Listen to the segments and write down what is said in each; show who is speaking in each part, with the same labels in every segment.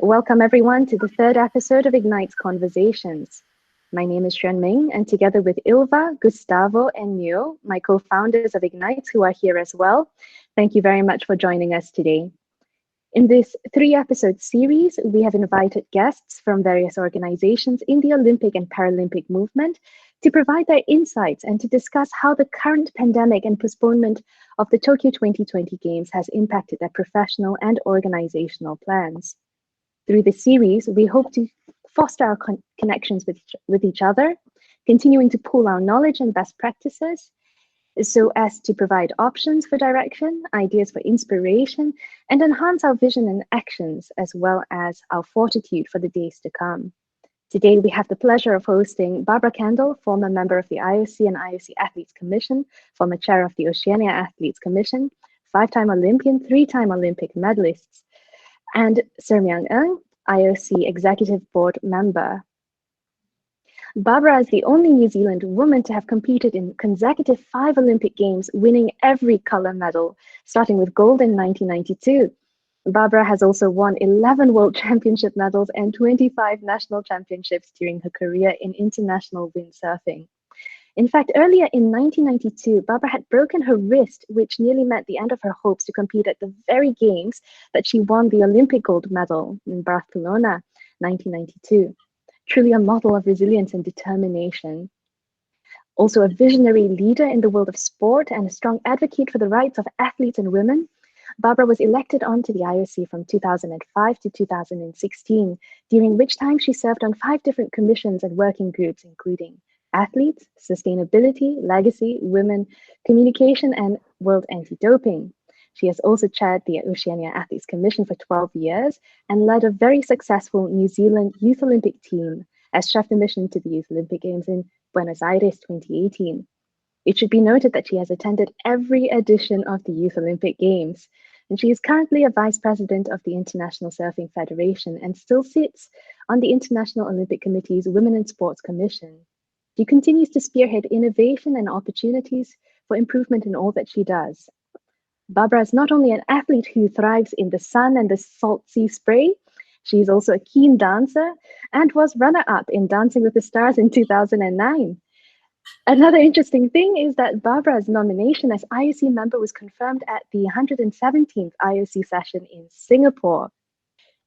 Speaker 1: Welcome everyone to the third episode of Ignite's Conversations. My name is Ser Miang, and together with Ilva, Gustavo, and Neo, my co-founders of Ignite, who are here as well, thank you very much for joining us today. In this 3-episode series, we have invited guests from various organizations in the Olympic and Paralympic movement to provide their insights and to discuss how the current pandemic and postponement of the Tokyo 2020 Games has impacted their professional and organizational plans. Through this series, we hope to foster our connections with each other, continuing to pool our knowledge and best practices, so as to provide options for direction, ideas for inspiration, and enhance our vision and actions, as well as our fortitude for the days to come. Today, we have the pleasure of hosting Barbara Kendall, former member of the IOC and IOC Athletes Commission, former chair of the Oceania Athletes Commission, 5-time Olympian, 3-time Olympic medalists, and Ser Miang, IOC Executive Board member. Barbara is the only New Zealand woman to have competed in consecutive 5 Olympic Games, winning every color medal, starting with gold in 1992. Barbara has also won 11 World Championship medals and 25 national championships during her career in international windsurfing. In fact, earlier in 1992, Barbara had broken her wrist, which nearly meant the end of her hopes to compete at the very games that she won the Olympic gold medal in Barcelona, 1992. Truly a model of resilience and determination. Also a visionary leader in the world of sport and a strong advocate for the rights of athletes and women, Barbara was elected onto the IOC from 2005 to 2016, during which time she served on 5 different commissions and working groups, including athletes, sustainability, legacy, women, communication, and world anti-doping. She has also chaired the Oceania Athletes Commission for 12 years and led a very successful New Zealand Youth Olympic team as chef de mission to the Youth Olympic Games in Buenos Aires 2018. It should be noted that she has attended every edition of the Youth Olympic Games, and she is currently a vice president of the International Surfing Federation and still sits on the International Olympic Committee's Women in Sports Commission. She continues to spearhead innovation and opportunities for improvement in all that she does. Barbara is not only an athlete who thrives in the sun and the salt sea spray, she is also a keen dancer and was runner-up in Dancing with the Stars in 2009. Another interesting thing is that Barbara's nomination as IOC member was confirmed at the 117th IOC session in Singapore.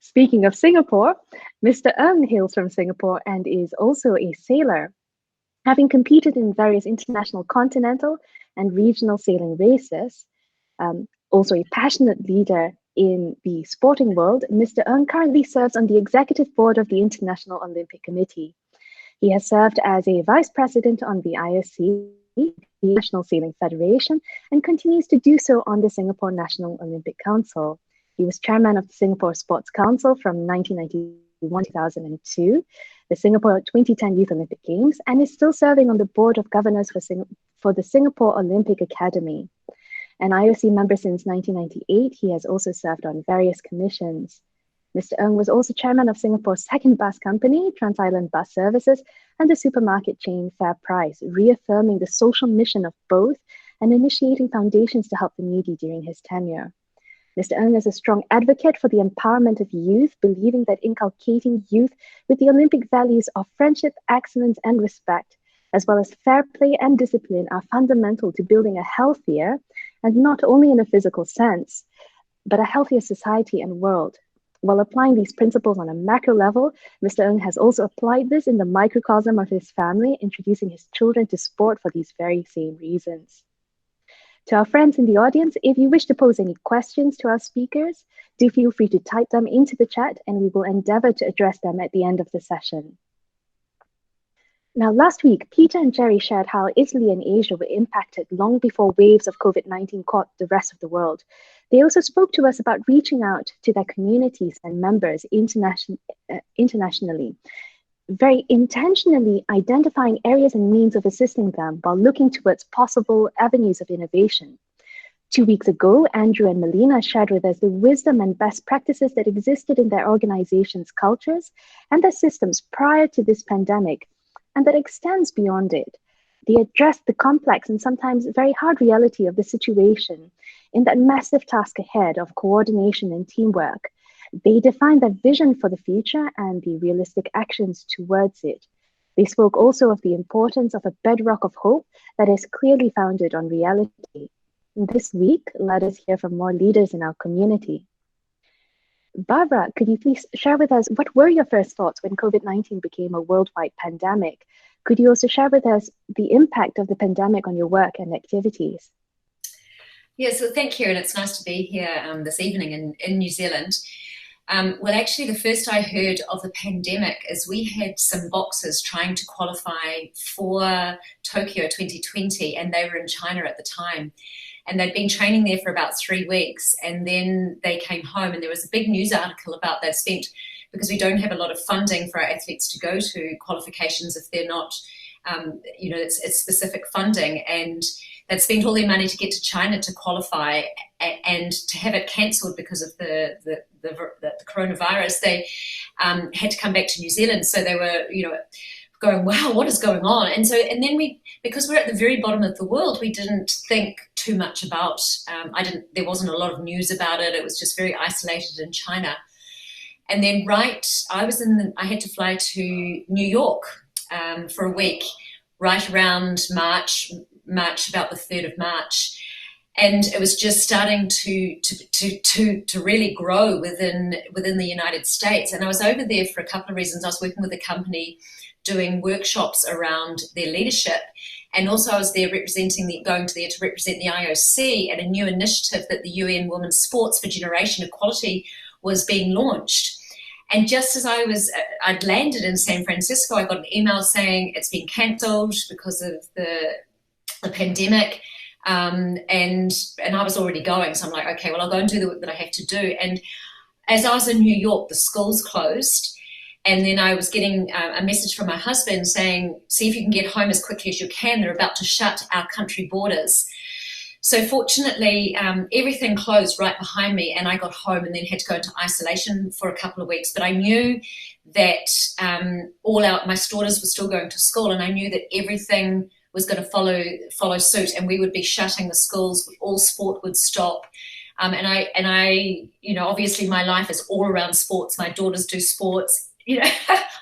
Speaker 1: Speaking of Singapore, Mr. Ng hails from Singapore and is also a sailor. Having competed in various international continental and regional sailing races, also a passionate leader in the sporting world, Mr. Ng currently serves on the executive board of the International Olympic Committee. He has served as a vice president on the IOC, the National Sailing Federation, and continues to do so on the Singapore National Olympic Council. He was chairman of the Singapore Sports Council from 1991 to 2002, the Singapore 2010 Youth Olympic Games, and is still serving on the board of governors for the Singapore Olympic Academy. An IOC member since 1998, he has also served on various commissions. Mr. Ng was also chairman of Singapore's second bus company, Trans Island Bus Services, and the supermarket chain Fair Price, reaffirming the social mission of both and initiating foundations to help the needy during his tenure. Mr. Ng is a strong advocate for the empowerment of youth, believing that inculcating youth with the Olympic values of friendship, excellence, and respect, as well as fair play and discipline, are fundamental to building a healthier, and not only in a physical sense, but a healthier society and world. While applying these principles on a macro level, Mr. Ng has also applied this in the microcosm of his family, introducing his children to sport for these very same reasons. To our friends in the audience, if you wish to pose any questions to our speakers, do feel free to type them into the chat and we will endeavor to address them at the end of the session. Now, last week, Peter and Jerry shared how Italy and Asia were impacted long before waves of COVID-19 caught the rest of the world. They also spoke to us about reaching out to their communities and members internationally, very intentionally identifying areas and means of assisting them while looking towards possible avenues of innovation. 2 weeks ago, Andrew and Melina shared with us the wisdom and best practices that existed in their organizations' cultures and their systems prior to this pandemic, and that extends beyond it. They addressed the complex and sometimes very hard reality of the situation in that massive task ahead of coordination and teamwork, They defined their vision for the future and the realistic actions towards it. They spoke also of the importance of a bedrock of hope that is clearly founded on reality. This week, let us hear from more leaders in our community. Barbara, could you please share with us what were your first thoughts when COVID-19 became a worldwide pandemic? Could you also share with us the impact of the pandemic on your work and activities?
Speaker 2: Yeah, so thank you, and it's nice to be here this evening in New Zealand. Well, actually, the first I heard of the pandemic is we had some boxers trying to qualify for Tokyo 2020, and they were in China at the time. And they'd been training there for about 3 weeks, and then they came home, and there was a big news article about they've spent, because we don't have a lot of funding for our athletes to go to qualifications if they're not, it's specific funding, and they'd spent all their money to get to China to qualify, and to have it cancelled because of the coronavirus, they had to come back to New Zealand. So they were, going, wow, what is going on? And then because we're at the very bottom of the world, we didn't think too much about, there wasn't a lot of news about it. It was just very isolated in China. And then I had to fly to New York for a week, right around March, about the 3rd of March. And it was just starting to really grow within the United States. And I was over there for a couple of reasons. I was working with a company doing workshops around their leadership. And also I was there going there to represent the IOC and a new initiative that the UN Women's Sports for Generation Equality was being launched. And just as I'd landed in San Francisco, I got an email saying it's been cancelled because of the pandemic. And I was already going. So I'm like, okay, well, I'll go and do the work that I have to do. And as I was in New York, the schools closed. And then I was getting a message from my husband saying, see if you can get home as quickly as you can. They're about to shut our country borders. So fortunately, everything closed right behind me, and I got home and then had to go into isolation for a couple of weeks. But I knew that my daughters were still going to school, and I knew that everything was going to follow suit, and we would be shutting the schools. All sport would stop. And I, obviously my life is all around sports. My daughters do sports.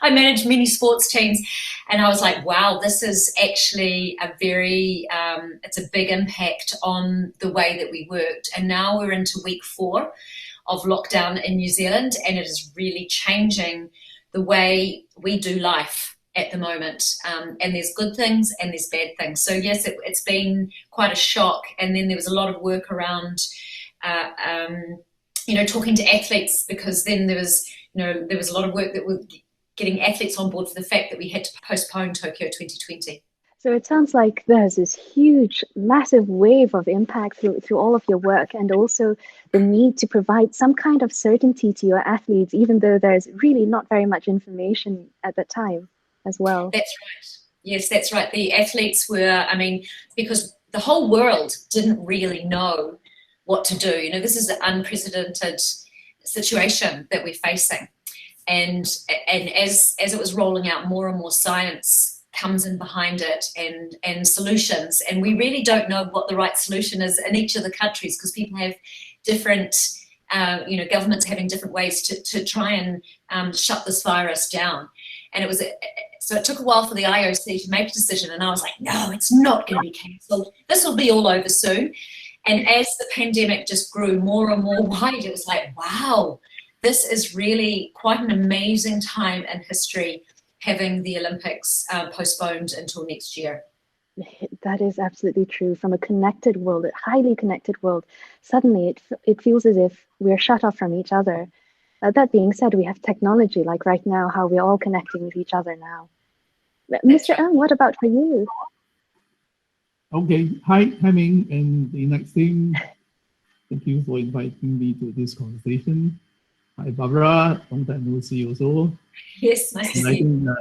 Speaker 2: I manage many sports teams, and I was like, wow, this is actually it's a big impact on the way that we worked. And now we're into week 4 of lockdown in New Zealand, and it is really changing the way we do life at the moment. And there's good things and there's bad things. So yes, it's been quite a shock. And then there was a lot of work around, talking to athletes, because then there was a lot of work that was getting athletes on board for the fact that we had to postpone Tokyo 2020.
Speaker 1: So it sounds like there's this huge, massive wave of impact through all of your work, and also the need to provide some kind of certainty to your athletes, even though there's really not very much information at that time as well.
Speaker 2: That's right. Yes, that's right. The athletes were, because the whole world didn't really know what to do. This is an unprecedented situation that we're facing. And as it was rolling out, more and more science comes in behind it, and solutions. And we really don't know what the right solution is in each of the countries, because people have different, governments having different ways to try and shut this virus down. And so it took a while for the IOC to make a decision. And I was like, no, it's not going to be cancelled. This will be all over soon. And as the pandemic just grew more and more wide, it was like, wow, this is really quite an amazing time in history, having the Olympics postponed until next year.
Speaker 1: That is absolutely true. From a connected world, a highly connected world, suddenly it feels as if we're shut off from each other. That being said, we have technology, like right now, how we're all connecting with each other now. Mr. Ng, what about for you?
Speaker 3: Okay, hi Ming and the IGNITX team. Thank you for inviting me to this conversation. Hi Barbara, long time no see also.
Speaker 2: Yes, nice to see you.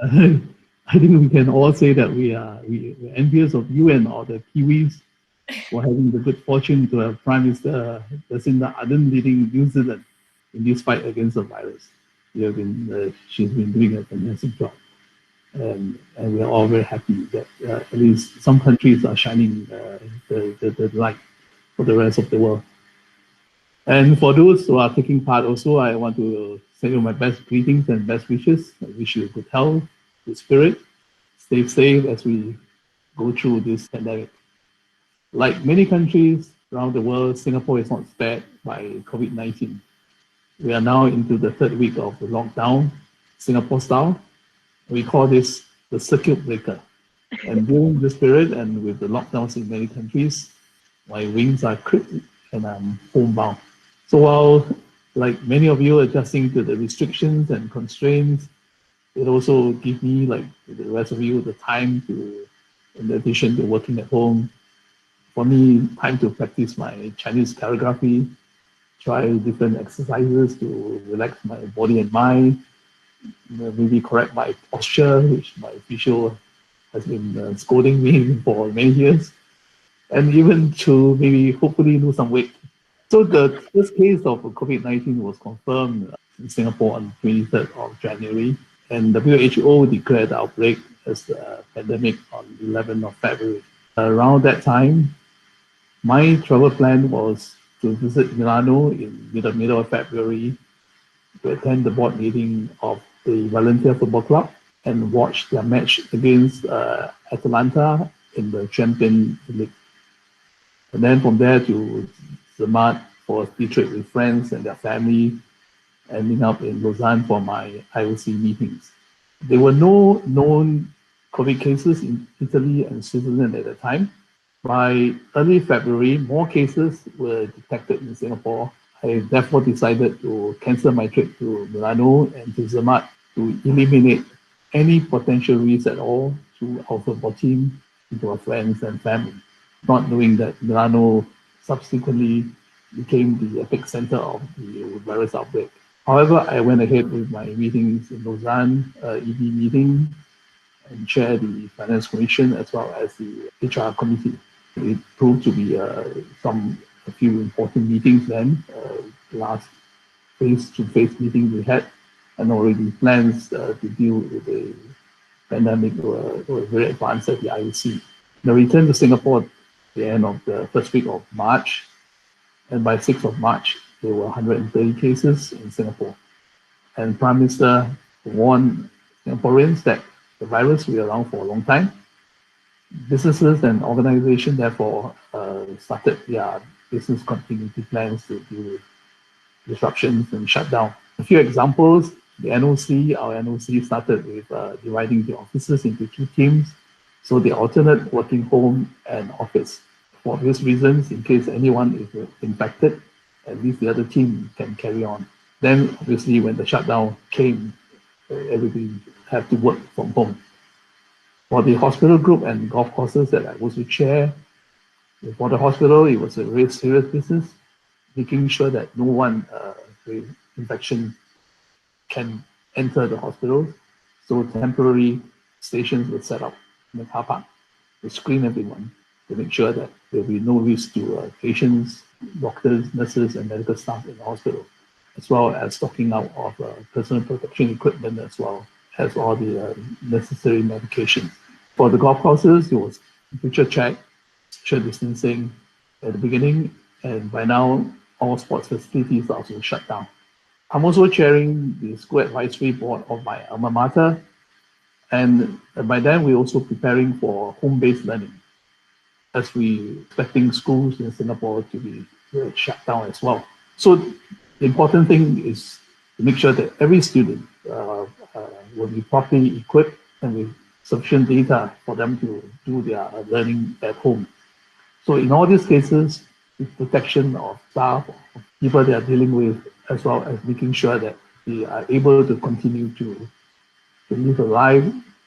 Speaker 3: I think we can all say that we're envious of you and all the Kiwis for having the good fortune to have Prime Minister Jacinda Ardern leading New Zealand in this fight against the virus. She's been doing a fantastic job. And we're all very happy that at least some countries are shining the light for the rest of the world. And for those who are taking part also, I want to send you my best greetings and best wishes. I wish you good health, good spirit, stay safe as we go through this pandemic. Like many countries around the world, Singapore is not spared by COVID-19. We are now into the third week of the lockdown, Singapore style. We call this the circuit breaker. And during this period and with the lockdowns in many countries, my wings are clipped and I'm homebound. So while, like many of you, adjusting to the restrictions and constraints, it also gives me, like the rest of you, the time to, in addition to working at home, for me, time to practice my Chinese calligraphy, try different exercises to relax my body and mind, maybe correct my posture, which my physio has been scolding me for many years, and even to maybe hopefully lose some weight. So the first case of COVID-19 was confirmed in Singapore on 23rd of January, and WHO declared the outbreak as a pandemic on 11th of February. Around that time, my travel plan was to visit Milano in the middle of February to attend the board meeting of the Volunteer Football Club and watch their match against Atalanta in the Champions League. And then from there to Zermatt for a ski trip with friends and their family, ending up in Lausanne for my IOC meetings. There were no known COVID cases in Italy and Switzerland at the time. By early February, more cases were detected in Singapore. I therefore decided to cancel my trip to Milano and to Zermatt to eliminate any potential risks at all to our football team, to our friends and family, not knowing that Milano subsequently became the epicenter of the virus outbreak. However, I went ahead with my meetings in Lausanne, ED meeting, and chair the Finance Commission as well as the HR committee. It proved to be a few important meetings then. Last face-to-face meeting we had, and already plans to deal with the pandemic were very advanced at the IOC. The return to Singapore at the end of the first week of March, and by 6th of March, there were 130 cases in Singapore. And Prime Minister warned Singaporeans that the virus will be around for a long time. Businesses and organizations therefore started their business continuity plans to deal with disruptions and shutdown. A few examples, our NOC started with dividing the offices into two teams, so they alternate working home and office. For obvious reasons, in case anyone is infected, at least the other team can carry on. Then obviously when the shutdown came, everybody had to work from home. For the hospital group and golf courses that I also chair, for the hospital, it was a very serious business, making sure that no one with infection can enter the hospitals. So temporary stations were set up in the car park to screen everyone, to make sure that there will be no risk to patients, doctors, nurses, and medical staff in the hospital, as well as stocking out of personal protection equipment, as well as all the necessary medications. For the golf courses, it was temperature check, social distancing at the beginning, and by now, all sports facilities are also shut down. I'm also chairing the school advisory board of my alma mater, and by then we're also preparing for home-based learning, as we expecting schools in Singapore to be shut down as well. So the important thing is to make sure that every student will be properly equipped and with sufficient data for them to do their learning at home. So in all these cases, the protection of staff, of people they are dealing with, as well as making sure that they are able to continue to live a life,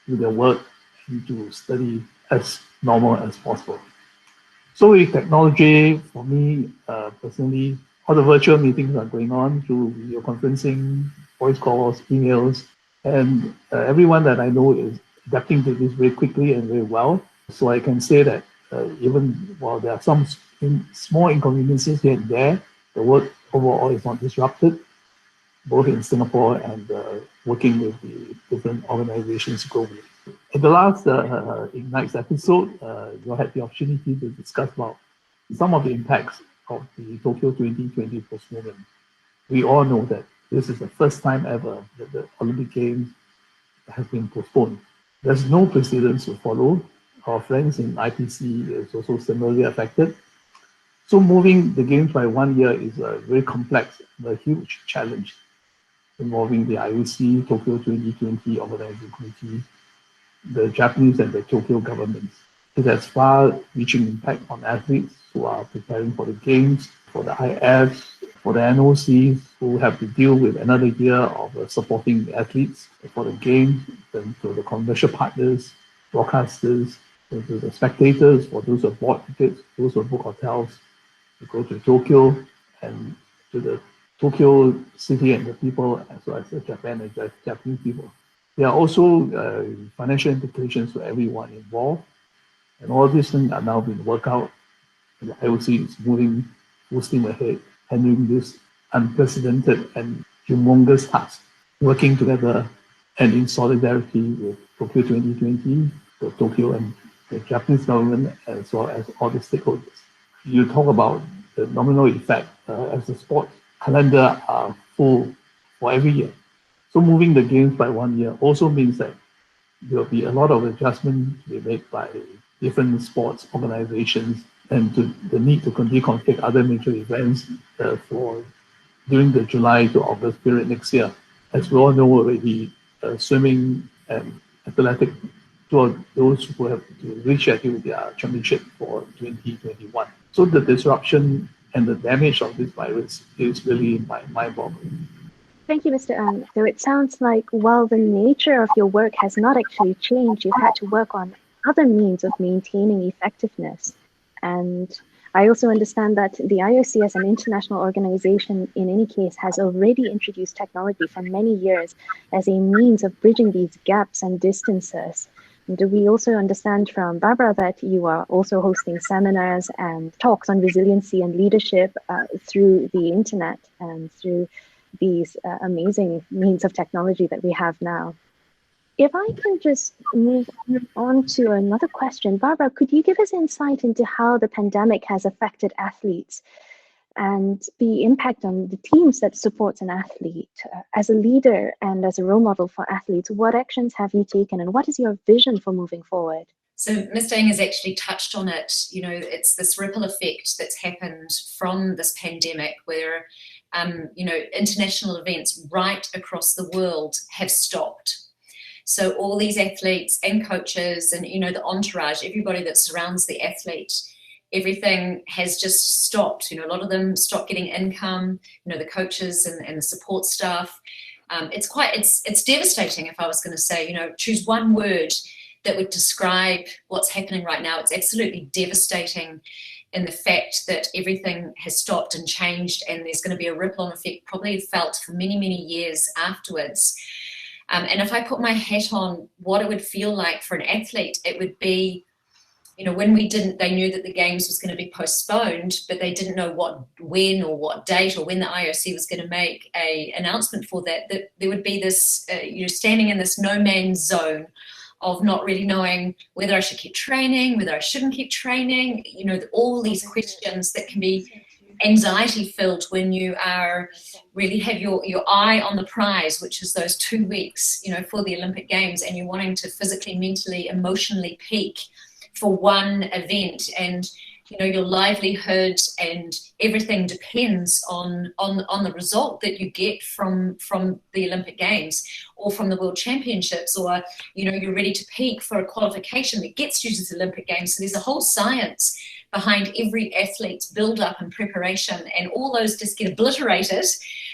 Speaker 3: do their work, and to study as normal as possible. So with technology, for me personally, all the virtual meetings are going on through video conferencing, voice calls, emails, and everyone that I know is adapting to this very quickly and very well. So I can say that even while there are some small inconveniences here and there, the work overall is not disrupted, both in Singapore and working with the different organizations globally. In the last IGNITX episode, you had the opportunity to discuss about some of the impacts of the Tokyo 2020 postponement. We all know that this is the first time ever that the Olympic Games has been postponed. There's no precedence to follow. Our friends in IPC is also similarly affected. So moving the Games by 1 year is a very complex, a huge challenge involving the IOC, Tokyo 2020 Organizing Committee, the Japanese and the Tokyo governments. It has far-reaching impact on athletes who are preparing for the Games, for the IFs, for the NOCs who have to deal with another year of supporting the athletes for the Games, then to the commercial partners, broadcasters, to the spectators, for those who bought tickets, those who book hotels to go to Tokyo, and to the Tokyo city and the people, as well as the Japan and the Japanese people. There are also financial implications for everyone involved, and all these things are now being worked out. The IOC is moving full steam ahead, handling this unprecedented and humongous task, working together and in solidarity with Tokyo 2020, the Tokyo and the Japanese government, as well as all the stakeholders. You talk about the domino effect as the sports calendar are full for every year. So moving the Games by 1 year also means that there will be a lot of adjustments to be made by different sports organizations, and to the need to deconflict other major events for during the July to August period next year. As we all know already, swimming and athletics, those who have to reschedule their championship for 2021. So the disruption and the damage of this virus is really mind-boggling.
Speaker 1: Thank you, Mr. Ng. So it sounds like while the nature of your work has not actually changed, you've had to work on other means of maintaining effectiveness. And I also understand that the IOC as an international organization, in any case, has already introduced technology for many years as a means of bridging these gaps and distances. And we also understand from Barbara that you are also hosting seminars and talks on resiliency and leadership through the internet and through these amazing means of technology that we have now. If I can just move on to another question, Barbara, could you give us insight into how the pandemic has affected athletes and the impact on the teams that supports an athlete? As a leader and as a role model for athletes, what actions have you taken and what is your vision for moving forward?
Speaker 2: So Mr. Ng has actually touched on it. You know, it's this ripple effect that's happened from this pandemic where, you know, international events right across the world have stopped. So all these athletes and coaches and, you know, the entourage, everybody that surrounds the athlete, everything has just stopped. You know, a lot of them stopped getting income, you know, the coaches and the support staff. It's devastating. If I was going to say, you know, choose one word that would describe what's happening right now, it's absolutely devastating in the fact that everything has stopped and changed, and there's going to be a ripple-on effect probably felt for many, many years afterwards. And if I put my hat on what it would feel like for an athlete, it would be, you know, when they knew that the Games was going to be postponed, but they didn't know when or what date or when the IOC was going to make an announcement for that there would be this, you know, standing in this no man's zone of not really knowing whether I should keep training, whether I shouldn't keep training, you know, all these questions that can be anxiety filled when you really have your eye on the prize, which is those 2 weeks, you know, for the Olympic Games, and you're wanting to physically, mentally, emotionally peak for one event, and you know your livelihood and everything depends on the result that you get from the Olympic Games or from the World Championships, or you know you're ready to peak for a qualification that gets you to the Olympic Games. So there's a whole science behind every athlete's build-up and preparation, and all those just get obliterated,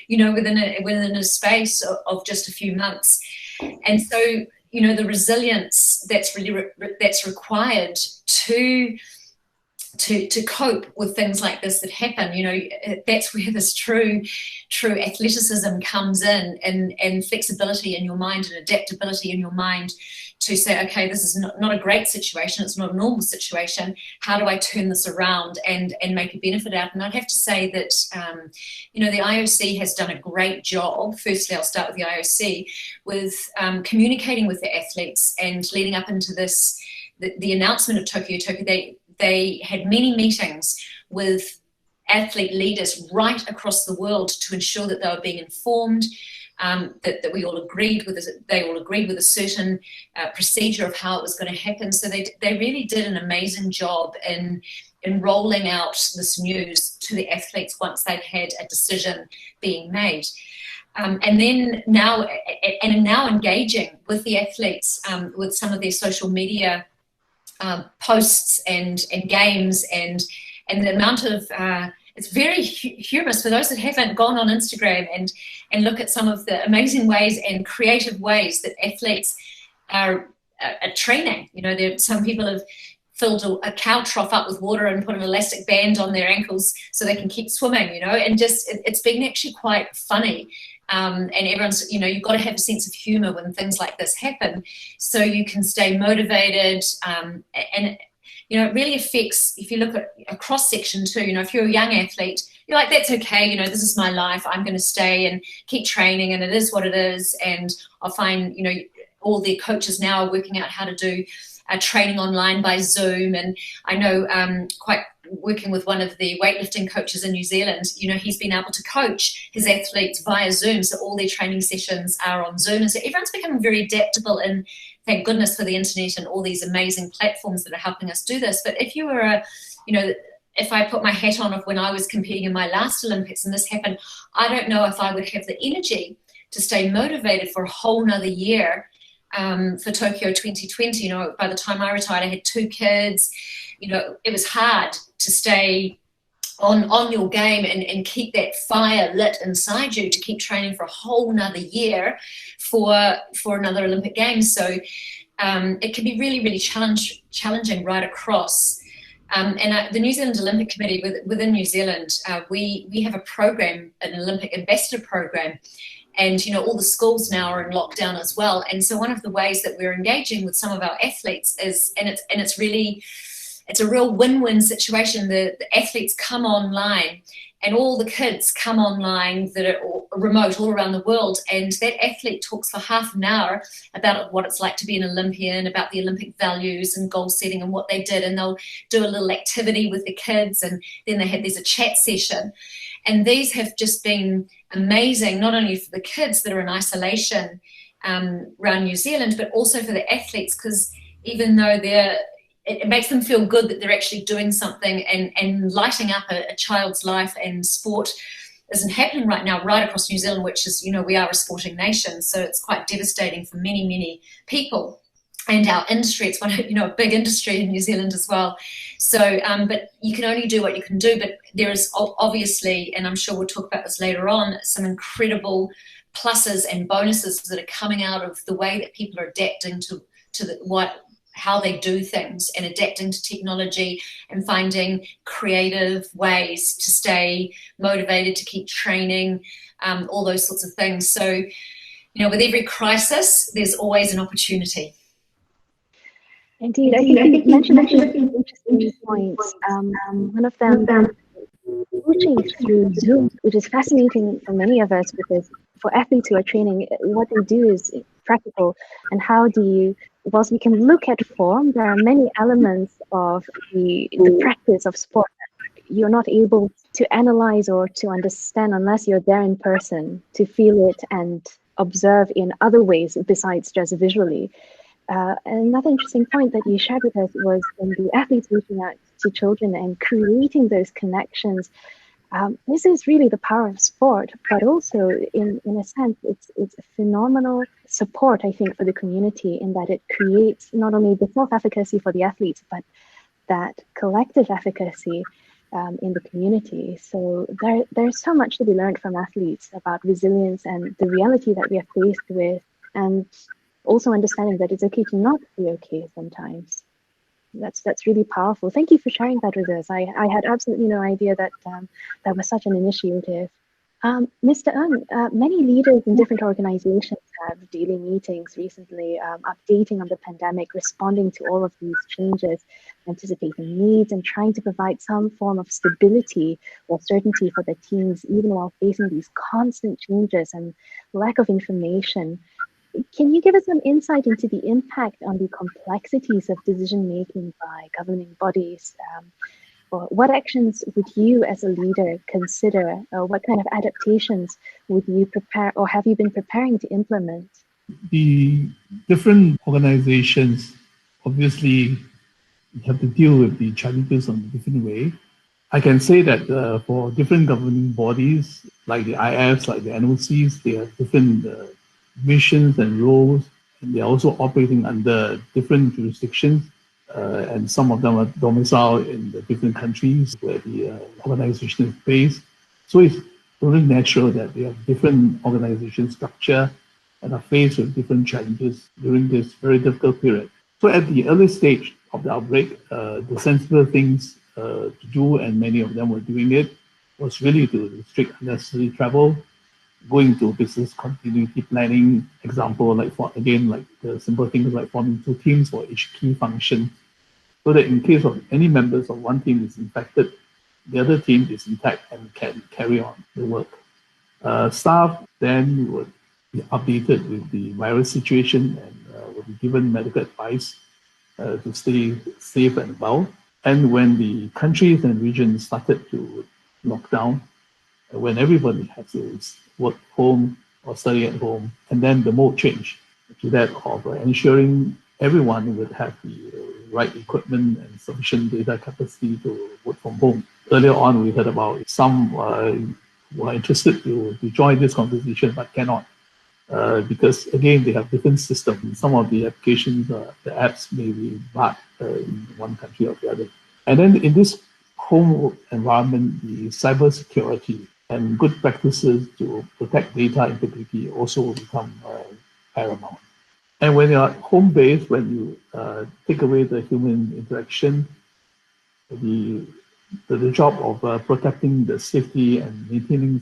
Speaker 2: you know, within a space of just a few months. And so, you know, the resilience that's required to cope with things like this that happen, you know, that's where this true athleticism comes in, and flexibility in your mind and adaptability in your mind to say, okay, this is not a great situation, it's not a normal situation, how do I turn this around and make a benefit out? And I'd have to say that, you know, the IOC has done a great job. Firstly, I'll start with the IOC, with communicating with the athletes, and leading up into this, the announcement of Tokyo, they had many meetings with athlete leaders right across the world to ensure that they were being informed, that we all agreed with, they all agreed with a certain procedure of how it was going to happen. So they really did an amazing job in rolling out this news to the athletes once they'd had a decision being made. And then now engaging with the athletes with some of their social media posts and games, and the amount of it's very humorous for those that haven't gone on Instagram and look at some of the amazing ways and creative ways that athletes are training. You know, some people have filled a cow trough up with water and put an elastic band on their ankles so they can keep swimming, you know, and just it's been actually quite funny. And everyone's, you know, you've got to have a sense of humor when things like this happen so you can stay motivated. And, you know, it really affects, if you look at a cross section too, you know, if you're a young athlete, you're like, that's okay, you know, this is my life, I'm going to stay and keep training, and it is what it is. And I'll find, you know, all the coaches now are working out how to do training online by Zoom. And I know quite working with one of the weightlifting coaches in New Zealand, you know, he's been able to coach his athletes via Zoom. So all their training sessions are on Zoom. And so everyone's becoming very adaptable, and thank goodness for the internet and all these amazing platforms that are helping us do this. But if you were you know, if I put my hat on of when I was competing in my last Olympics and this happened, I don't know if I would have the energy to stay motivated for a whole nother year for Tokyo 2020. You know, by the time I retired, I had 2 kids. You know, it was hard to stay on your game and keep that fire lit inside you to keep training for a whole nother year for another Olympic Games. So it can be really, really challenging right across. And the New Zealand Olympic Committee within New Zealand, we have a program, an Olympic Ambassador program. And, you know, all the schools now are in lockdown as well. And so one of the ways that we're engaging with some of our athletes is, and it's really, it's a real win-win situation. The athletes come online and all the kids come online that are remote all around the world. And that athlete talks for half an hour about what it's like to be an Olympian, about the Olympic values and goal setting and what they did. And they'll do a little activity with the kids. And then there's a chat session. And these have just been amazing, not only for the kids that are in isolation around New Zealand, but also for the athletes, because even though it makes them feel good that they're actually doing something and lighting up a child's life. And sport isn't happening right now right across New Zealand, which is, you know, we are a sporting nation, so it's quite devastating for many, many people. And our industry, it's one of, you know, a big industry in New Zealand as well. So, but you can only do what you can do. But there is obviously, and I'm sure we'll talk about this later on, some incredible pluses and bonuses that are coming out of the way that people are adapting to how they do things and adapting to technology and finding creative ways to stay motivated, to keep training, all those sorts of things. So, you know, with every crisis, there's always an opportunity.
Speaker 1: Indeed, I think you mentioned a few interesting points. One of them, coaching through Zoom, which is fascinating for many of us, because for athletes who are training, what they do is practical. And how do you, whilst we can look at form, there are many elements of the practice of sport that you're not able to analyze or to understand unless you're there in person to feel it and observe in other ways besides just visually. Another interesting point that you shared with us was when the athletes reaching out to children and creating those connections. This is really the power of sport, but also in a sense, it's a phenomenal support, I think, for the community, in that it creates not only the self-efficacy for the athletes, but that collective efficacy in the community. So there's so much to be learned from athletes about resilience and the reality that we are faced with, and also understanding that it's okay to not be okay sometimes. That's really powerful. Thank you for sharing that with us. I had absolutely no idea that that was such an initiative. Mr. Ng, many leaders in different organizations have daily meetings recently, updating on the pandemic, responding to all of these changes, anticipating needs, and trying to provide some form of stability or certainty for the teams, even while facing these constant changes and lack of information. Can you give us some insight into the impact on the complexities of decision-making by governing bodies? Or what actions would you as a leader consider? What kind of adaptations would you prepare or have you been preparing to implement?
Speaker 3: The different organizations obviously have to deal with the challenges in a different way. I can say that for different governing bodies, like the IFs, like the NOCs, they have different missions and roles, and they're also operating under different jurisdictions, and some of them are domiciled in the different countries where the organization is based. So it's totally natural that they have different organization structure and are faced with different challenges during this very difficult period. So at the early stage of the outbreak, the sensible things to do, and many of them were doing it, was really to restrict unnecessary travel, going to business continuity planning, example, like like the simple things like forming 2 teams for each key function, so that in case of any members of one team is infected, the other team is intact and can carry on the work. Staff then would be updated with the virus situation and would be given medical advice to stay safe and well. And when the countries and regions started to lock down, when everybody had to work home or study at home, and then the mode changed to that of ensuring everyone would have the right equipment and sufficient data capacity to work from home. Earlier on, we heard about some who are interested to join this conversation but cannot. Because again, they have different systems. Some of the applications, the apps may be bad in one country or the other. And then in this home environment, the cyber security and good practices to protect data integrity also will become paramount. And when you're home based, when you take away the human interaction, the job of protecting the safety and maintaining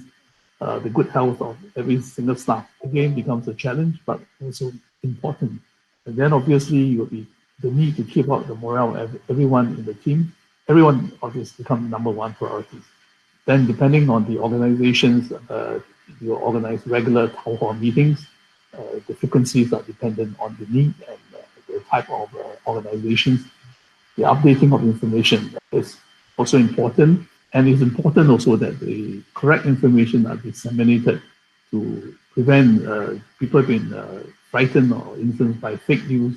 Speaker 3: the good health of every single staff again becomes a challenge, but also important. And then obviously you'll be the need to keep up the morale of everyone in the team. Everyone obviously become number one priority. Then depending on the organizations, you organize regular town hall meetings. The frequencies are dependent on the need and the type of organizations. The updating of information is also important. And it's important also that the correct information are disseminated to prevent people being frightened or influenced by fake news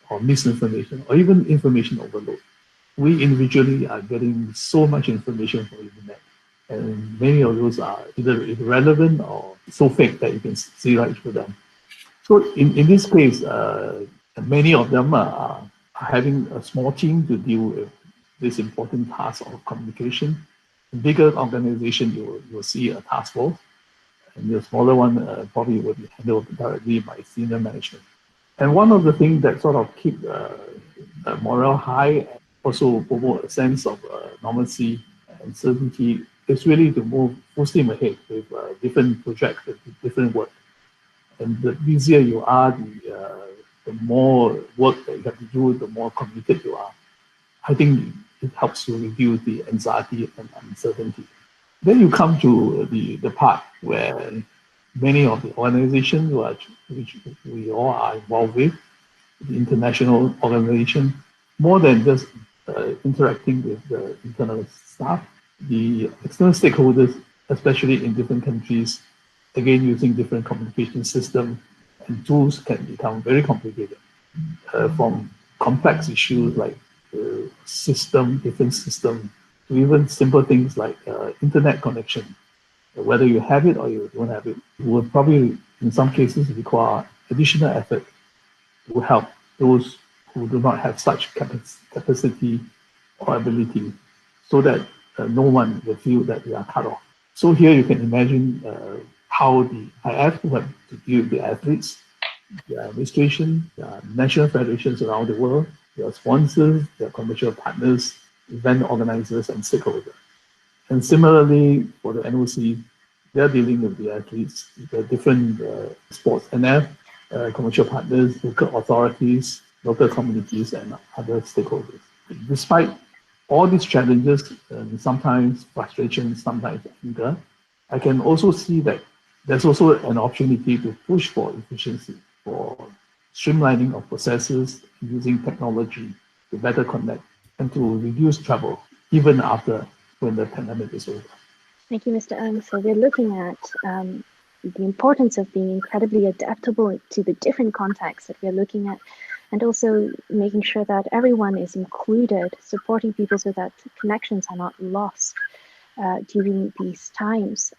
Speaker 3: or misinformation or even information overload. We individually are getting so much information from the internet, and many of those are either irrelevant or so fake that you can see right through them. So in this case, many of them are having a small team to deal with this important task of communication. In bigger organization, you'll see a task force, and the smaller one probably will be handled directly by senior management. And one of the things that sort of keep morale high and also promote a sense of normalcy and certainty is really to move full steam ahead with different projects, with different work. And the busier you are, the more work that you have to do, the more committed you are. I think it helps to reduce the anxiety and uncertainty. Then you come to the part where many of the organizations which we all are involved with, the international organization, more than just interacting with the internal staff, the external stakeholders, especially in different countries, again using different communication systems and tools can become very complicated. From complex issues like different system, to even simple things like internet connection. Whether you have it or you don't have it, will probably, in some cases, require additional effort to help those who do not have such capacity or ability, so that no one will feel that they are cut off. So here you can imagine how the IF will have to deal with the athletes, their administration, their national federations around the world, their sponsors, their commercial partners, event organizers, and stakeholders. And similarly, for the NOC, they're dealing with the athletes, the different sports NF, commercial partners, local authorities, local communities, and other stakeholders. Despite all these challenges, and sometimes frustration, sometimes anger, I can also see that there's also an opportunity to push for efficiency, for streamlining of processes, using technology to better connect and to reduce travel. even after when the pandemic is over.
Speaker 1: Thank you, Mr. Ng. So we're looking at the importance of being incredibly adaptable to the different contexts that we're looking at, and also making sure that everyone is included, supporting people so that connections are not lost during these times.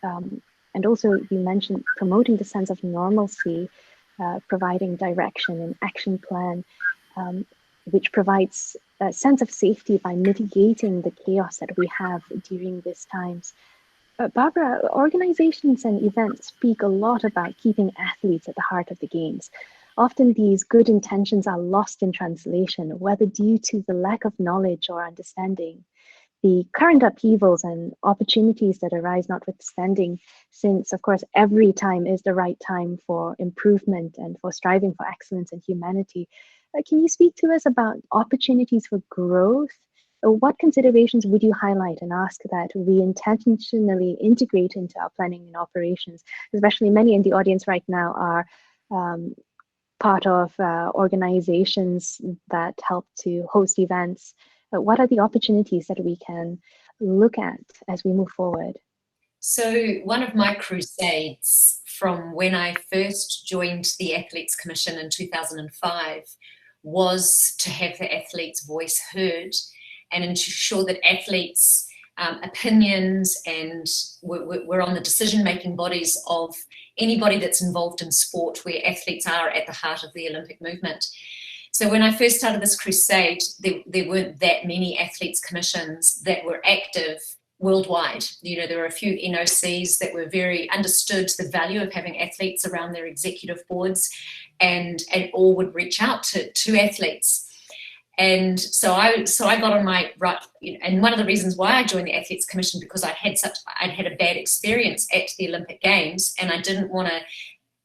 Speaker 1: And also, you mentioned promoting the sense of normalcy, providing direction and action plan, which provides a sense of safety by mitigating the chaos that we have during these times. Barbara, organizations and events speak a lot about keeping athletes at the heart of the games. Often these good intentions are lost in translation, whether due to the lack of knowledge or understanding. The current upheavals and opportunities that arise notwithstanding, since of course every time is the right time for improvement and for striving for excellence and humanity. Can you speak to us about opportunities for growth? What considerations would you highlight and ask that we intentionally integrate into our planning and operations? Especially many in the audience right now are part of organizations that help to host events. What are the opportunities that we can look at as we move forward?
Speaker 2: So one of my crusades from when I first joined the Athletes Commission in 2005 was to have the athletes' voice heard and ensure that athletes' opinions and we're on the decision-making bodies of anybody that's involved in sport, where athletes are at the heart of the Olympic movement. So when I first started this crusade, there weren't that many athletes commissions that were active worldwide. You know, there were a few NOCs that were very understood the value of having athletes around their executive boards, and all would reach out to athletes. And so I got on my right, and one of the reasons why I joined the Athletes Commission, because I'd had a bad experience at the Olympic Games, and I didn't want to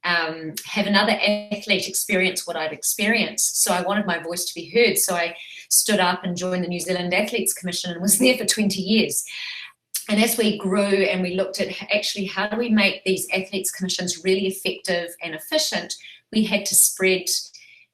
Speaker 2: have another athlete experience what I'd experienced. So I wanted my voice to be heard. So I stood up and joined the New Zealand Athletes Commission and was there for 20 years. And as we grew and we looked at actually how do we make these athletes commissions really effective and efficient, we had to spread,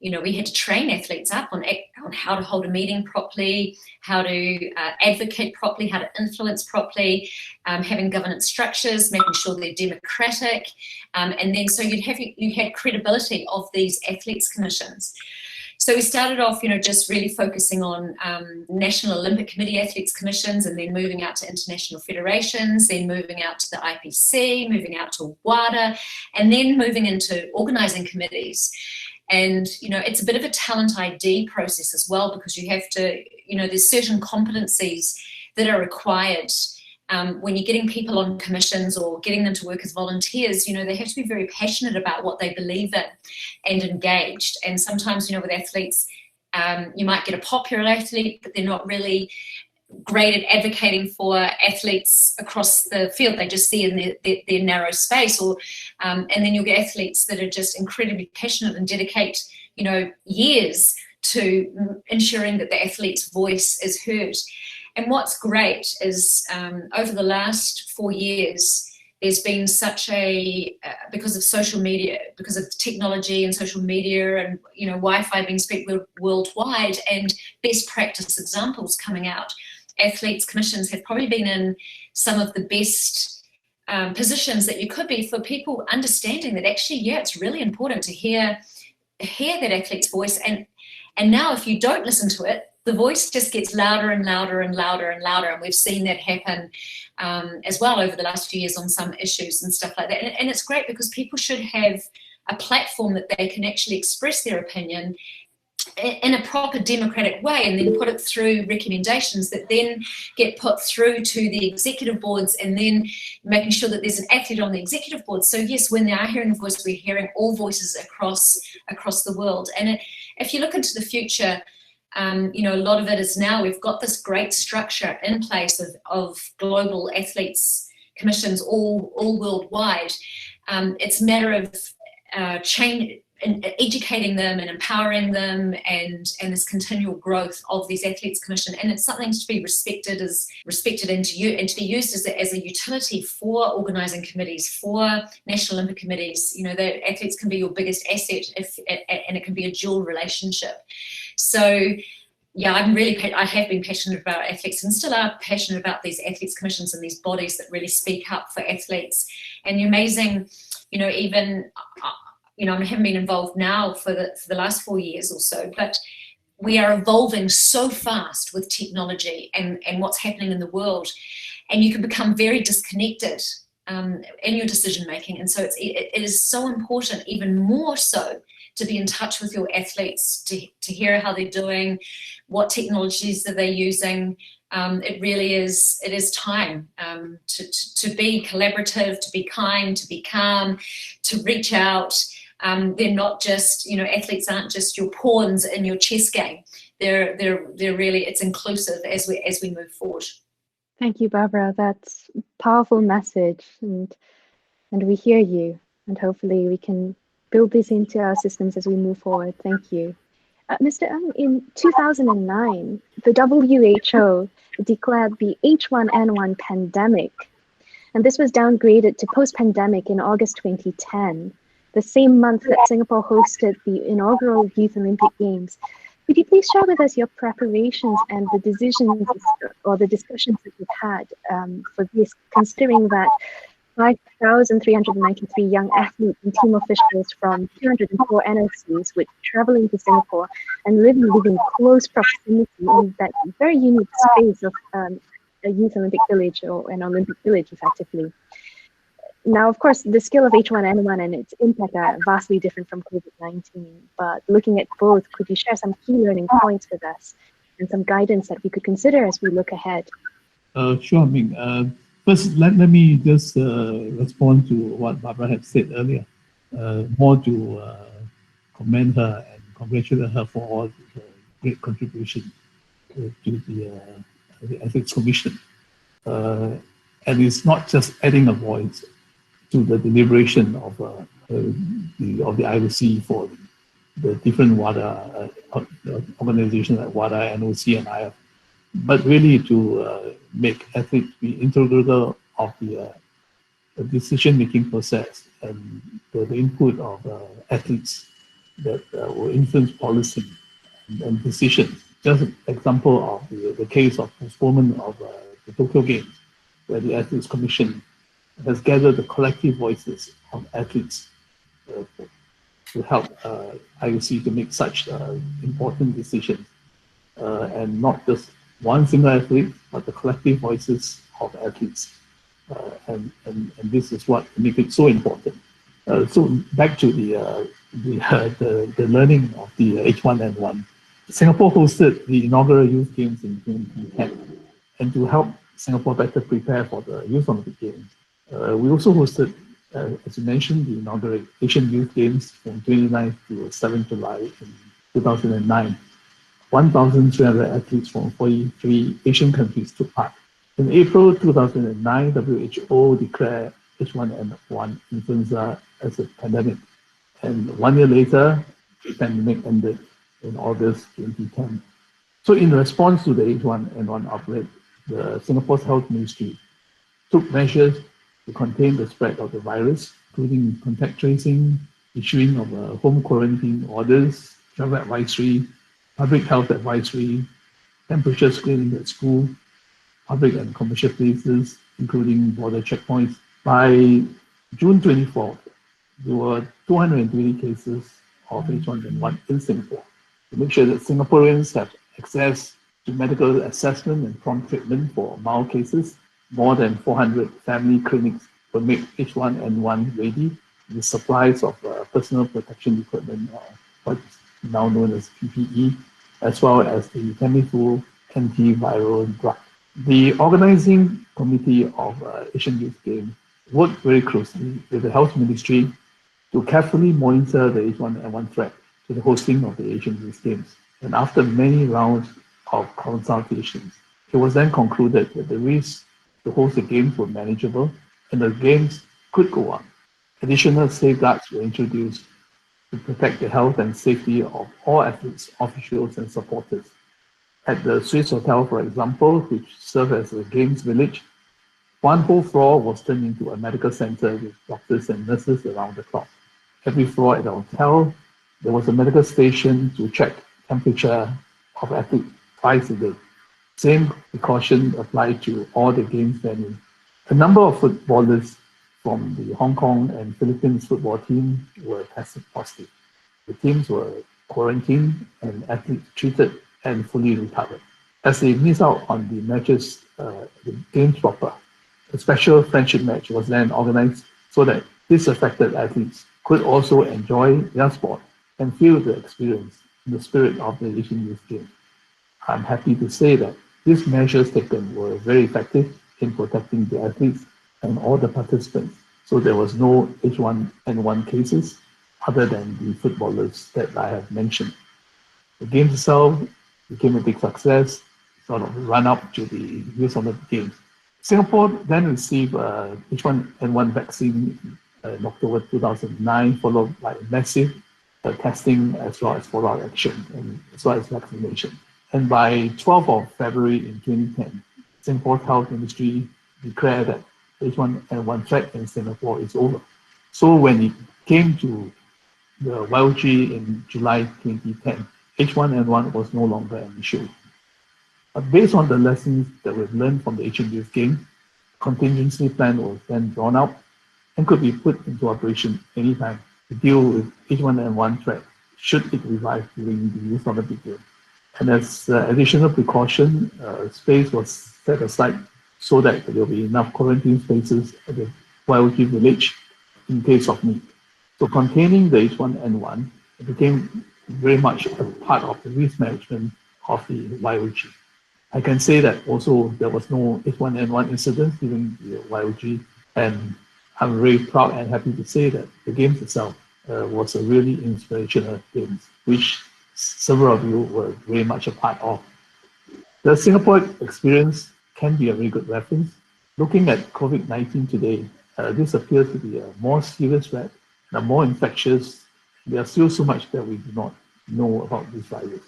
Speaker 2: we had to train athletes up on how to hold a meeting properly, how to advocate properly, how to influence properly, having governance structures, making sure they're democratic, and then so you had credibility of these athletes commissions. So we started off, just really focusing on National Olympic Committee Athletes Commissions, and then moving out to international federations, then moving out to the IPC, moving out to WADA, and then moving into organising committees. And, it's a bit of a talent ID process as well, because you have to, there's certain competencies that are required when you're getting people on commissions or getting them to work as volunteers. They have to be very passionate about what they believe in and engaged. And sometimes, with athletes, you might get a popular athlete, but they're not really great at advocating for athletes across the field. They just see in their narrow space, or and then you'll get athletes that are just incredibly passionate and dedicate, years to ensuring that the athlete's voice is heard. And what's great is over the last 4 years, there's been such a, because of social media, because of technology and social media and, Wi-Fi being spread worldwide and best practice examples coming out, athletes commissions have probably been in some of the best positions that you could be for people understanding that actually, it's really important to hear that athlete's voice. And now if you don't listen to it, the voice just gets louder and louder and louder and louder. And we've seen that happen as well over the last few years on some issues and stuff like that. And it's great because people should have a platform that they can actually express their opinion in a proper democratic way, and then put it through recommendations that then get put through to the executive boards, and then making sure that there's an athlete on the executive board. So yes, when they are hearing a voice, we're hearing all voices across the world. And if you look into the future, a lot of it is now we've got this great structure in place of global athletes commissions all worldwide. It's a matter of educating them and empowering them, and this continual growth of these athletes commission. And it's something to be respected and to be used as a utility for organising committees, for National Olympic committees. The athletes can be your biggest asset and it can be a dual relationship. So yeah, I have been passionate about athletes and still are passionate about these athletes commissions and these bodies that really speak up for athletes. And the amazing, even, I haven't been involved now for the last 4 years or so, but we are evolving so fast with technology and what's happening in the world, and you can become very disconnected in your decision making. And so it is so important, even more so, to be in touch with your athletes, to hear how they're doing, what technologies are they using. It is time to be collaborative, to be kind, to be calm, to reach out. They're not just, athletes aren't just your pawns in your chess game. They're really, it's inclusive as we move forward.
Speaker 1: Thank you, Barbara. That's a powerful message, and we hear you, and hopefully we can build this into our systems as we move forward. Thank you. Mr. Ng, in 2009, the WHO declared the H1N1 pandemic, and this was downgraded to post-pandemic in August 2010, the same month that Singapore hosted the inaugural Youth Olympic Games. Could you please share with us your preparations and the decisions or the discussions that you've had for this, considering that 5,393 young athletes and team officials from 204 NOCs were traveling to Singapore and living within close proximity in that very unique space of a youth Olympic village, or an Olympic village, effectively. Now, of course, the scale of H1N1 and its impact are vastly different from COVID-19, but looking at both, could you share some key learning points with us and some guidance that we could consider as we look ahead?
Speaker 3: Sure, Ming. First, let me just respond to what Barbara had said earlier, more to commend her and congratulate her for all the great contribution to the Athletes Commission. And it's not just adding a voice to the deliberation of the IOC for the different WADA organizations like WADA, NOC, and IF, but really to make athletes be integral of the decision-making process and the input of athletes that will influence policy and decisions. Just an example of the case of postponement of the Tokyo Games, where the Athletes Commission has gathered the collective voices of athletes to help IOC to make such important decisions, and not just one single athlete, but the collective voices of athletes, and this is what makes it so important. So back to the learning of the H1N1. Singapore hosted the inaugural Youth Games in 2010, and to help Singapore better prepare for the Youth Olympic Games, we also hosted, as you mentioned, the inaugural Asian Youth Games from 29th to 7th July in 2009. 1,300 athletes from 43 Asian countries took part. In April 2009, WHO declared H1N1 influenza as a pandemic. And 1 year later, the pandemic ended in August 2010. So in response to the H1N1 outbreak, the Singapore's Health Ministry took measures to contain the spread of the virus, including contact tracing, issuing of home quarantine orders, travel advisory, public health advisory, temperature screening at school, public and commercial places, including border checkpoints. By June 24th, there were 220 cases of H1N1 in Singapore. To make sure that Singaporeans have access to medical assessment and prompt treatment for mild cases, more than 400 family clinics will make H1N1 ready with supplies of personal protection equipment, what's now known as PPE, as well as the Tamiflu antiviral drug. The organizing committee of Asian Youth Games worked very closely with the Health Ministry to carefully monitor the H1N1 threat to the hosting of the Asian Youth Games. And after many rounds of consultations, it was then concluded that the risks to host the games were manageable and the games could go on. Additional safeguards were introduced to protect the health and safety of all athletes, officials, and supporters. At the Swiss Hotel, for example, which served as a games village, one whole floor was turned into a medical center with doctors and nurses around the clock. Every floor at the hotel, there was a medical station to check temperature of athletes twice a day. Same precaution applied to all the games venues. A number of footballers from the Hong Kong and Philippines football team were tested positive. The teams were quarantined and athletes treated and fully recovered. As they missed out on the matches, the games proper, a special friendship match was then organized so that disaffected athletes could also enjoy their sport and feel the experience in the spirit of the Asian Youth Games. I'm happy to say that these measures taken were very effective in protecting the athletes and all the participants. So there was no H1N1 cases other than the footballers that I have mentioned. The games itself became a big success, sort of run up to the Youth Olympic Games. Singapore then received H1N1 vaccine in October 2009, followed by massive testing as well as follow-up action and as well as vaccination. And by 12th of February in 2010, Singapore's health ministry declared that H1N1 threat in Singapore is over. So when it came to the YOG in July 2010, H1N1 was no longer an issue. But based on the lessons that we've learned from the Asian Youth Games, contingency plan was then drawn up and could be put into operation anytime to deal with H1N1 threat should it revive during the Youth Olympic Games. And as additional precaution, space was set aside so that there will be enough quarantine spaces at the YOG village in case of need. So containing the H1N1 became very much a part of the risk management of the YOG. I can say that also there was no H1N1 incidents during the YOG, and I'm very proud and happy to say that the games itself was a really inspirational games, which several of you were very much a part of. The Singapore experience can be a very good reference. Looking at COVID-19 today, this appears to be a more serious threat and more infectious. There's still so much that we do not know about this virus.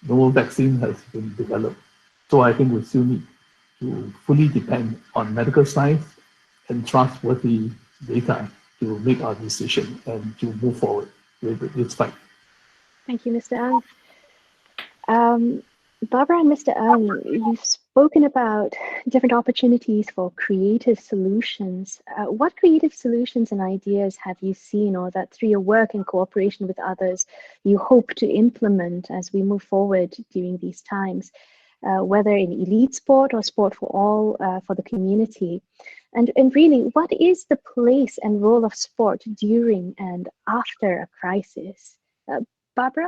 Speaker 3: No vaccine has been developed. So I think we still need to fully depend on medical science and trustworthy data to make our decision and to move forward with this fight.
Speaker 1: Thank you, Mr. Ang. Barbara and Mr. Ang, you've spoken about different opportunities for creative solutions. What creative solutions and ideas have you seen, or that through your work in cooperation with others, you hope to implement as we move forward during these times, whether in elite sport or sport for all, for the community? And really, what is the place and role of sport during and after a crisis? Barbara?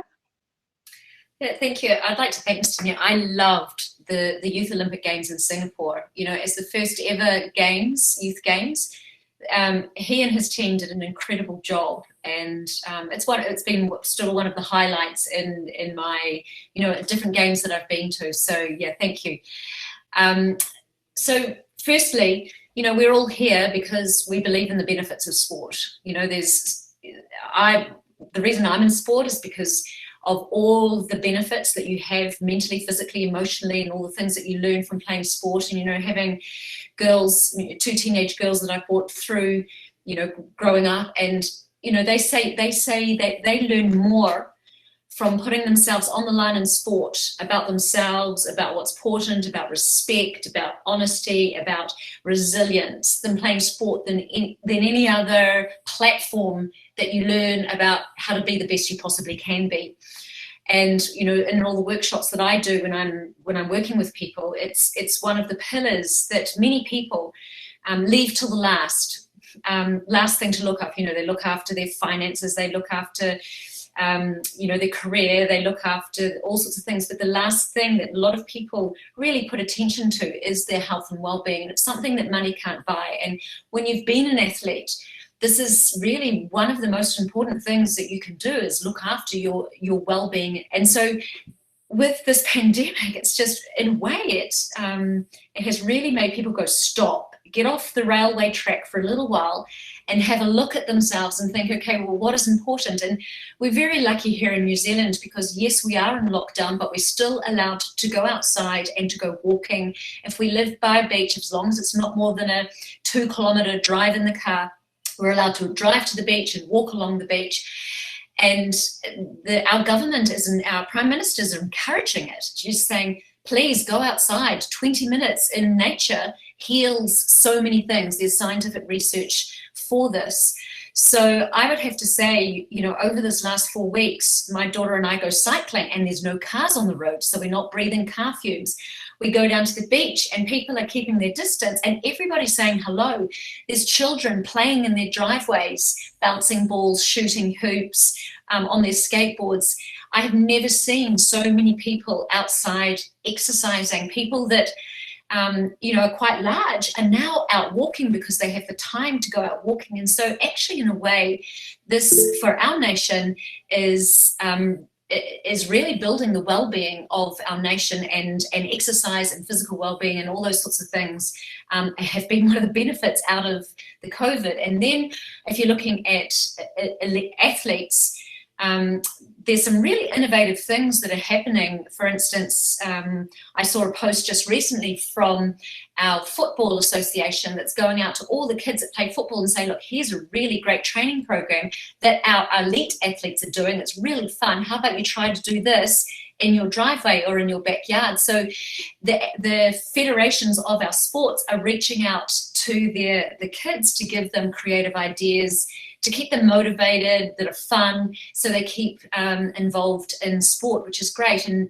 Speaker 2: Yeah, thank you. I'd like to thank Mr. Miang. I loved the Youth Olympic Games in Singapore. You know, as the first ever youth games, he and his team did an incredible job, and it's been still one of the highlights in my different games that I've been to. So yeah, thank you. So firstly, we're all here because we believe in the benefits of sport. The reason I'm in sport is because of all the benefits that you have mentally, physically, emotionally, and all the things that you learn from playing sport. And, having girls, 2 teenage girls that I brought through, growing up, and, they say that they learn more from putting themselves on the line in sport about themselves, about what's important, about respect, about honesty, about resilience than playing sport than any other platform that you learn about how to be the best you possibly can be. And in all the workshops that I do when I'm working with people, it's one of the pillars that many people leave till the last thing to look up. They look after their finances, they look after their career, they look after all sorts of things. But the last thing that a lot of people really put attention to is their health and well-being. And it's something that money can't buy. And when you've been an athlete, this is really one of the most important things that you can do, is look after your well-being. And so with this pandemic, it's just, in a way, it has really made people go, stop, get off the railway track for a little while and have a look at themselves and think, okay, well, what is important? And we're very lucky here in New Zealand because, yes, we are in lockdown, but we're still allowed to go outside and to go walking. If we live by a beach, as long as it's not more than a 2-kilometre drive in the car, we're allowed to drive to the beach and walk along the beach. And our government our prime ministers are encouraging it. She's saying, please go outside. 20 minutes in nature heals so many things. There's scientific research for this. So I would have to say, over this last 4 weeks, my daughter and I go cycling and there's no cars on the road, so we're not breathing car fumes. We go down to the beach and people are keeping their distance and everybody's saying hello. There's children playing in their driveways, bouncing balls, shooting hoops, on their skateboards. I have never seen so many people outside exercising. People that are quite large are now out walking because they have the time to go out walking. And so actually, in a way, this for our nation is really building the well-being of our nation, and exercise and physical well-being and all those sorts of things have been one of the benefits out of the COVID. And then if you're looking at athletes, there's some really innovative things that are happening. For instance, I saw a post just recently from our football association that's going out to all the kids that play football and say, look, here's a really great training program that our elite athletes are doing. It's really fun. How about you try to do this in your driveway or in your backyard? So the federations of our sports are reaching out to the kids to give them creative ideas, to keep them motivated, that are fun, so they keep involved in sport, which is great. And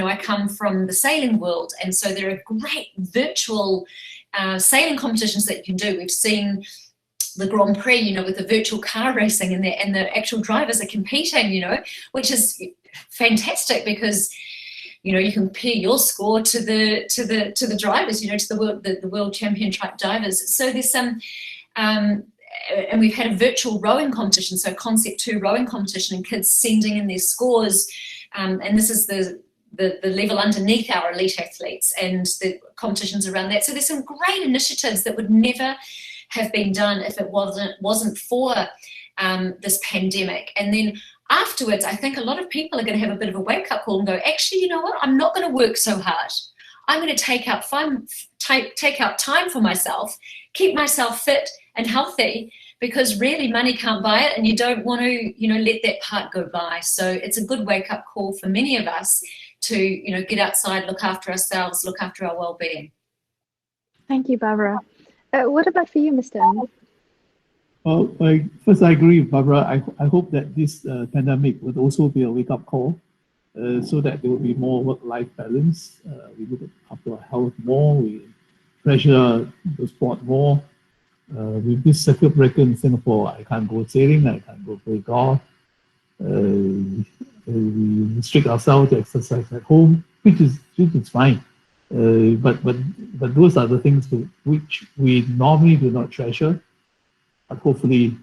Speaker 2: I come from the sailing world, and so there are great virtual sailing competitions that you can do. We've seen the Grand Prix, with the virtual car racing, and the actual drivers are competing, which is fantastic because you compare your score to the drivers, to the world champion type divers. So there's some. And we've had a virtual rowing competition, so Concept 2 rowing competition, and kids sending in their scores. And this is the level underneath our elite athletes and the competitions around that. So there's some great initiatives that would never have been done if it wasn't for this pandemic. And then afterwards, I think a lot of people are going to have a bit of a wake-up call and go, actually, you know what? I'm not going to work so hard. I'm going to take out time for myself, keep myself fit and healthy, because really money can't buy it, and you don't want to, let that part go by. So it's a good wake-up call for many of us to, get outside, look after ourselves, look after our well-being.
Speaker 1: Thank you, Barbara. What about for you, Mr. Ng?
Speaker 3: Well, first, I agree with Barbara. I hope that this pandemic would also be a wake-up call, so that there will be more work-life balance. We look after our health more, we pressure the sport more. With this circuit breaker in Singapore, I can't go sailing, I can't go play golf. We restrict ourselves to exercise at home, which is fine. But those are the things which we normally do not treasure. But hopefully,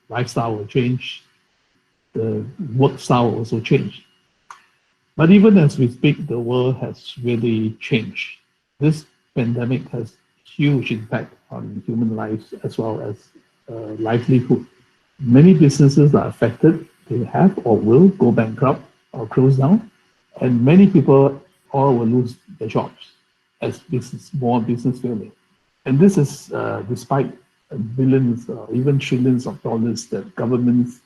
Speaker 3: lifestyle will change. The work style will also change. But even as we speak, the world has really changed. This pandemic has huge impact on human lives as well as livelihood. Many businesses are affected. They have or will go bankrupt or close down, and many people all will lose their jobs as more business failing. And this is despite billions or even trillions of dollars that governments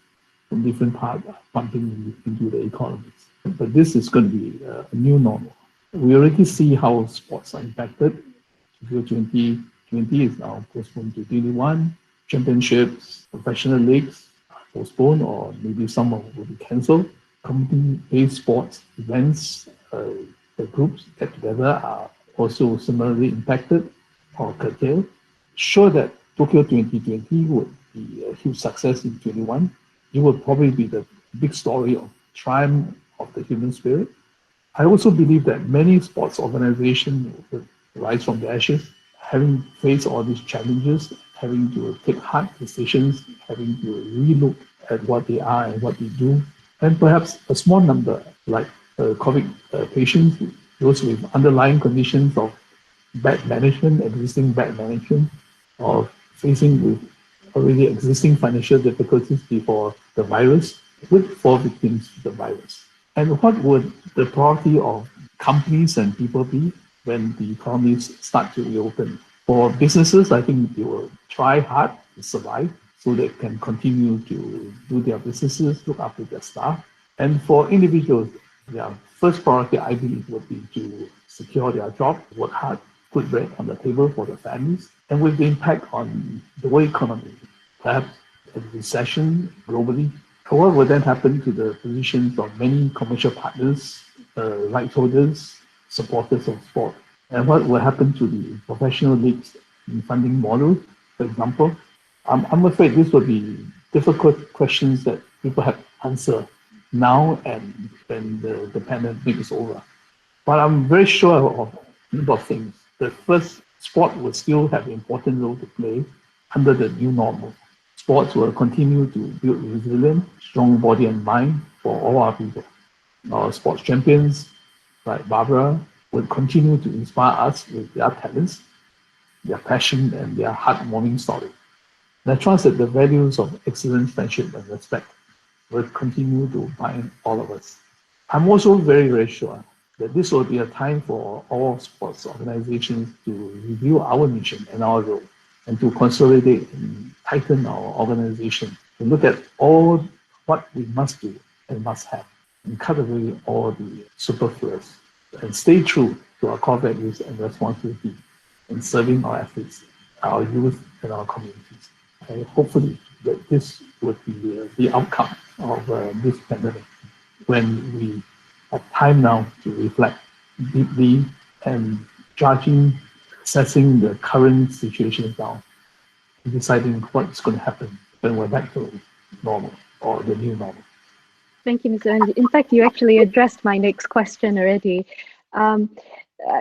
Speaker 3: from different parts are pumping into the economies. But this is going to be a new normal. We already see how sports are impacted. 2020 is now postponed to 21. Championships, professional leagues are postponed, or maybe some will be cancelled. Community-based sports events, the groups get together are also similarly impacted or curtailed. Sure that Tokyo 2020 would be a huge success in 21. It will probably be the big story of triumph of the human spirit. I also believe that many sports organizations will rise from the ashes, having faced all these challenges, having to take hard decisions, having to relook at what they are and what they do. And perhaps a small number, like COVID patients, those with underlying conditions of bad management, existing bad management, or facing with already existing financial difficulties before the virus, would fall victims to the virus. And what would the priority of companies and people be when the economies start to reopen? For businesses, I think they will try hard to survive. so they can continue to do their businesses, look after their staff. And for individuals, their first priority, I believe, would be to secure their job, work hard, put bread on the table for their families. And with the impact on the world economy, perhaps a recession globally, what will then happen to the positions of many commercial partners, rights holders, supporters of sport? And what will happen to the professional leagues in funding model, for example? I'm afraid this will be difficult questions that people have to answer now and when the pandemic is over. But I'm very sure of a number of things. The first, sport will still have an important role to play under the new normal. Sports will continue to build resilient, strong body and mind for all our people. Our sports champions, like Barbara, will continue to inspire us with their talents, their passion, and their heartwarming story. And I trust that the values of excellence, friendship, and respect will continue to bind all of us. I'm also very, very sure that this will be a time for all sports organizations to review our mission and our role, and to consolidate and tighten our organization, to look at all what we must do and must have, and cut away all the superfluous, and stay true to our core values and responsibility in serving our athletes, our youth, and our communities. And hopefully that this would be the outcome of this pandemic, when we have time now to reflect deeply and judging, assessing the current situation now, and deciding what's going to happen when we're back to normal or the new normal.
Speaker 1: Thank you, Mr. Ng. In fact, you actually addressed my next question already.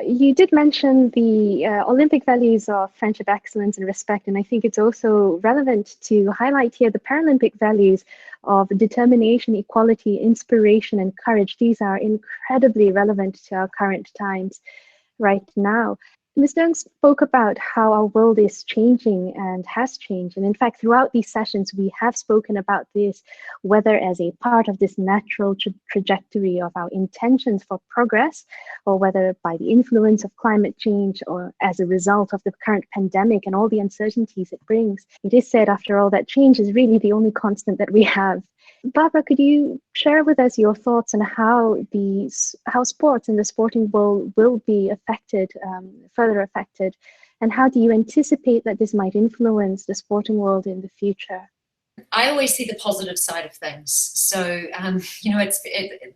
Speaker 1: You did mention the Olympic values of friendship, excellence, and respect, and I think it's also relevant to highlight here the Paralympic values of determination, equality, inspiration, and courage. These are incredibly relevant to our current times right now. Ms. Ng spoke about how our world is changing and has changed. And in fact, throughout these sessions, we have spoken about this, whether as a part of this natural trajectory of our intentions for progress, or whether by the influence of climate change, or as a result of the current pandemic and all the uncertainties it brings. It is said, after all, that change is really the only constant that we have. Barbara, could you share with us your thoughts on how sports and the sporting world will be affected, further affected, and how do you anticipate that this might influence the sporting world in the future?
Speaker 2: I always see the positive side of things. So,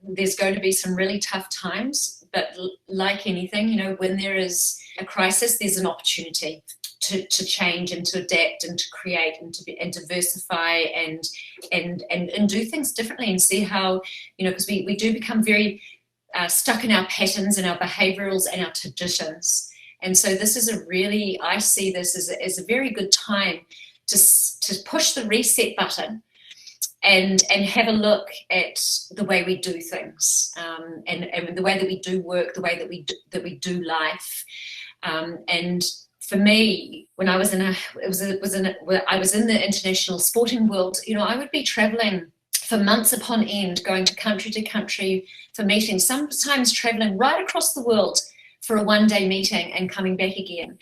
Speaker 2: there's going to be some really tough times, but like anything, when there is a crisis, there's an opportunity to change and to adapt and to create and diversify and do things differently, and see how, because we do become very stuck in our patterns and our behaviorals and our traditions. And so this is I see this as a very good time to push the reset button and have a look at the way we do things, and the way that we do work, the way that we do life. And for me, when I was in the international sporting world, I would be traveling for months upon end, going to country for meetings, sometimes traveling right across the world for a one-day meeting and coming back again.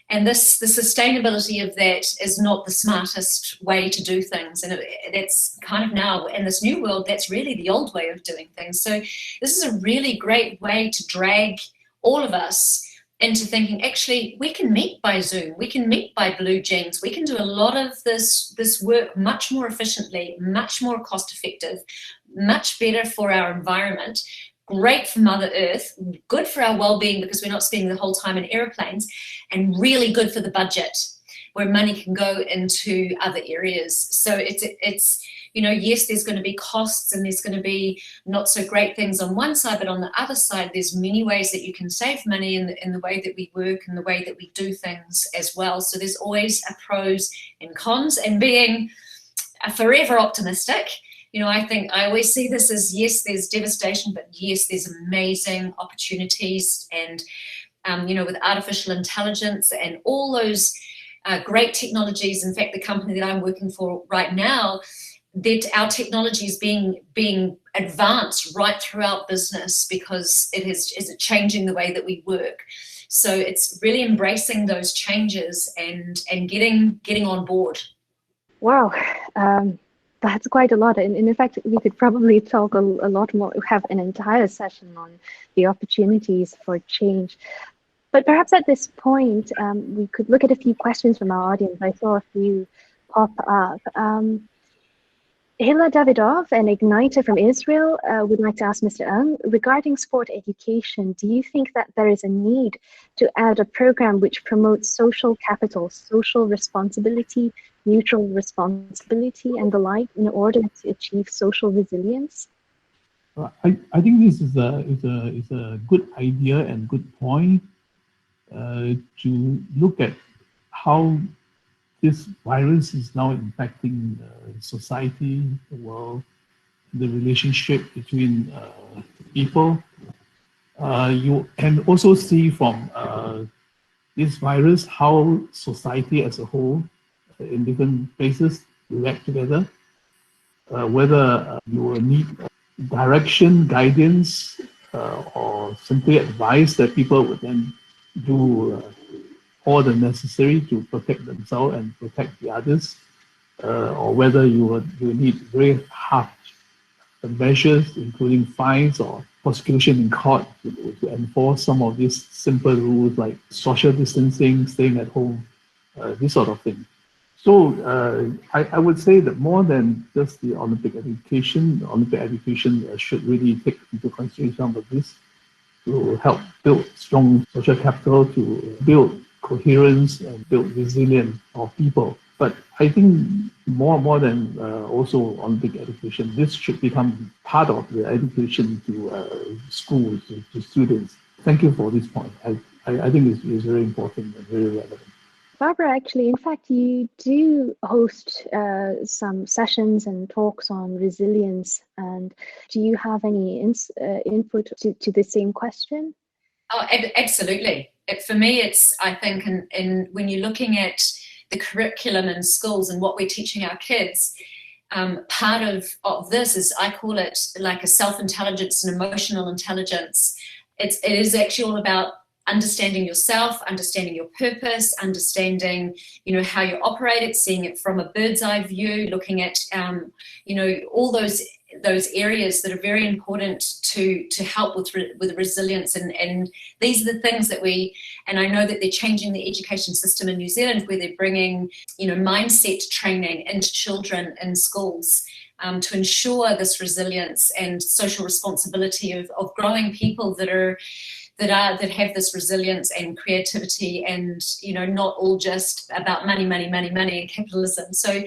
Speaker 2: And the sustainability of that is not the smartest way to do things. And that's kind of now, in this new world, that's really the old way of doing things. So this is a really great way to drag all of us into thinking, actually, we can meet by Zoom, we can meet by Blue Jeans, we can do a lot of this work much more efficiently, much more cost effective, much better for our environment, great for Mother Earth, good for our well-being because we're not spending the whole time in airplanes, and really good for the budget, where money can go into other areas. So it's yes, there's going to be costs and there's going to be not so great things on one side, but on the other side, there's many ways that you can save money in the way that we work and the way that we do things as well. So there's always a pros and cons, and being forever optimistic, I think I always see this as, yes, there's devastation, but yes, there's amazing opportunities. And, with artificial intelligence and all those great technologies, in fact, the company that I'm working for right now, that our technology is being advanced right throughout business because it is changing the way that we work. So it's really embracing those changes and getting on board.
Speaker 1: Wow, that's quite a lot. And in fact, we could probably talk a lot more, have an entire session on the opportunities for change. But perhaps at this point, we could look at a few questions from our audience. I saw a few pop up. Hila Davidov, an igniter from Israel, would like to ask Mr. Ng, regarding sport education, do you think that there is a need to add a program which promotes social capital, social responsibility, mutual responsibility, and the like in order to achieve social resilience?
Speaker 3: I think this is a good idea and good point to look at how this virus is now impacting society, the world, the relationship between people. You can also see from this virus how society as a whole in different places react together, whether you will need direction, guidance, or simply advice that people would then do all the necessary to protect themselves and protect the others, or whether you need very harsh measures, including fines or prosecution in court to enforce some of these simple rules like social distancing, staying at home, this sort of thing. So I would say that more than just the Olympic education should really take into consideration some of this to help build strong social capital, to build coherence and build resilience of people. But I think more than also Olympic education, this should become part of the education to schools, to students. Thank you for this point. I think it's very important and very relevant.
Speaker 1: Barbara, actually, in fact, you do host some sessions and talks on resilience. And do you have any input to the same question?
Speaker 2: Oh, absolutely. For me, it's, I think, when you're looking at the curriculum in schools and what we're teaching our kids, part of this is, I call it like a self-intelligence and emotional intelligence. It is actually all about understanding yourself, understanding your purpose, understanding, how you operate it, seeing it from a bird's eye view, looking at, all those areas that are very important to help with resilience. And these are the things that and I know that they're changing the education system in New Zealand, where they're bringing, mindset training into children in schools to ensure this resilience and social responsibility of growing people that have this resilience and creativity, and not all just about money and capitalism. So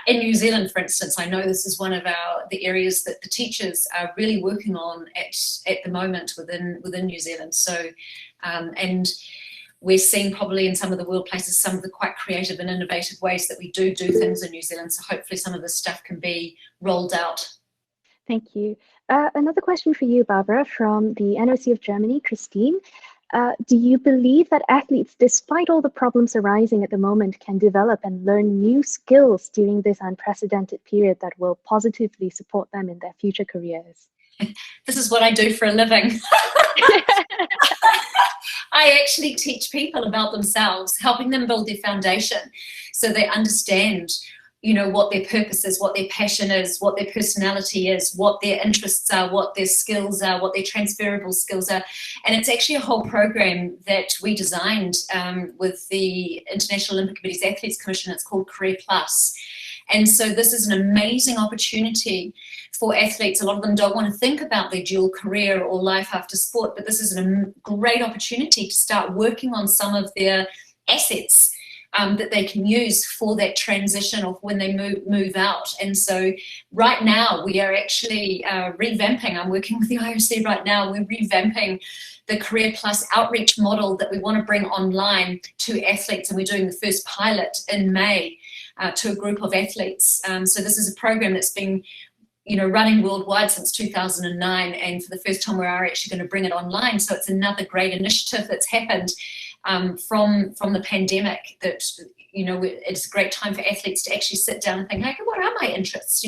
Speaker 2: in New Zealand, for instance, I know this is one of the areas that the teachers are really working on at the moment within New Zealand. So and we're seeing probably in some of the world places some of the quite creative and innovative ways that we do things in New Zealand. So hopefully some of this stuff can be rolled out.
Speaker 1: Thank you. Another question for you, Barbara, from the NOC of Germany, Christine. Do you believe that athletes, despite all the problems arising at the moment, can develop and learn new skills during this unprecedented period that will positively support them in their future careers?
Speaker 2: This is what I do for a living. I actually teach people about themselves, helping them build their foundation so they understand what their purpose is, what their passion is, what their personality is, what their interests are, what their skills are, what their transferable skills are. And it's actually a whole program that we designed with the International Olympic Committee's Athletes Commission. It's called Career Plus. And so this is an amazing opportunity for athletes. A lot of them don't want to think about their dual career or life after sport, but this is a great opportunity to start working on some of their assets that they can use for that transition of when they move out. And so right now we are actually revamping. I'm working with the IOC right now. We're revamping the Career Plus outreach model that we want to bring online to athletes, and we're doing the first pilot in May to a group of athletes. So this is a program that's been running worldwide since 2009, and for the first time we are actually going to bring it online. So it's another great initiative that's happened from the pandemic, that it's a great time for athletes to actually sit down and think, okay, what are my interests?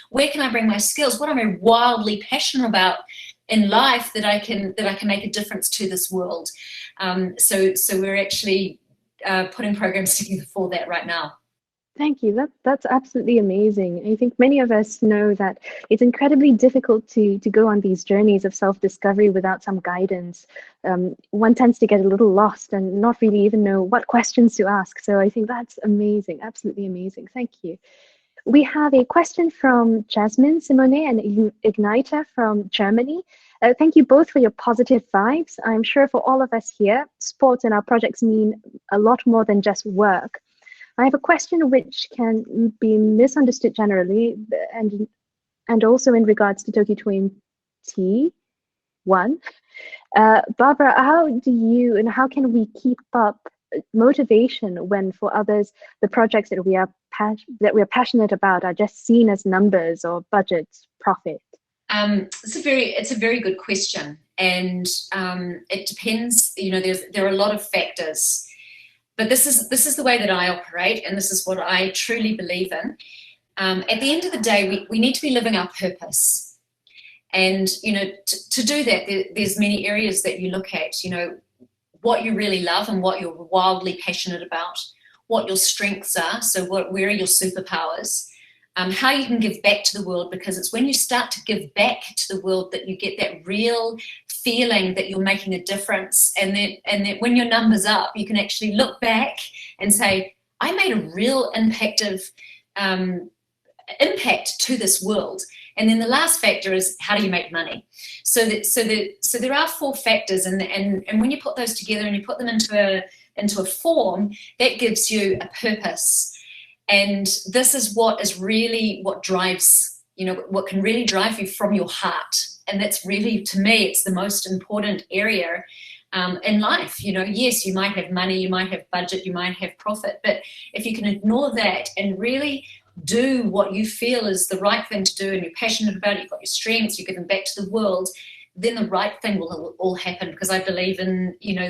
Speaker 2: Where can I bring my skills? What am I wildly passionate about in life that I can make a difference to this world? So we're actually putting programs together for that right now.
Speaker 1: Thank you. That's absolutely amazing. I think many of us know that it's incredibly difficult to go on these journeys of self-discovery without some guidance. One tends to get a little lost and not really even know what questions to ask. So I think that's amazing, absolutely amazing. Thank you. We have a question from Jasmine Simone and Igniter from Germany. Thank you both for your positive vibes. I'm sure for all of us here, sports and our projects mean a lot more than just work. I have a question which can be misunderstood generally and also in regards to Tokyo 21. Barbara, how do you and how can we keep up motivation when for others the projects that we are passionate about are just seen as numbers or budgets, profit?
Speaker 2: It's a very good question, and it depends. You know, there are a lot of factors. But this is the way that I operate, and this is what I truly believe in. At the end of the day, we need to be living our purpose. And, you know, to do that, there's many areas that you look at, you know, what you really love and what you're wildly passionate about, what your strengths are, so where are your superpowers, how you can give back to the world, because it's when you start to give back to the world that you get that real feeling that you're making a difference, and that when your numbers up, you can actually look back and say, I made a real impact to this world. And then the last factor is, how do you make money? So there are four factors, and when you put those together and you put them into a form, that gives you a purpose. And this is what drives, you know, what can really drive you from your heart. And that's really, to me, it's the most important area in life. You know, yes, you might have money, you might have budget, you might have profit, but if you can ignore that and really do what you feel is the right thing to do and you're passionate about it, you've got your strengths, you're giving back to the world, then the right thing will all happen, because I believe in, you know,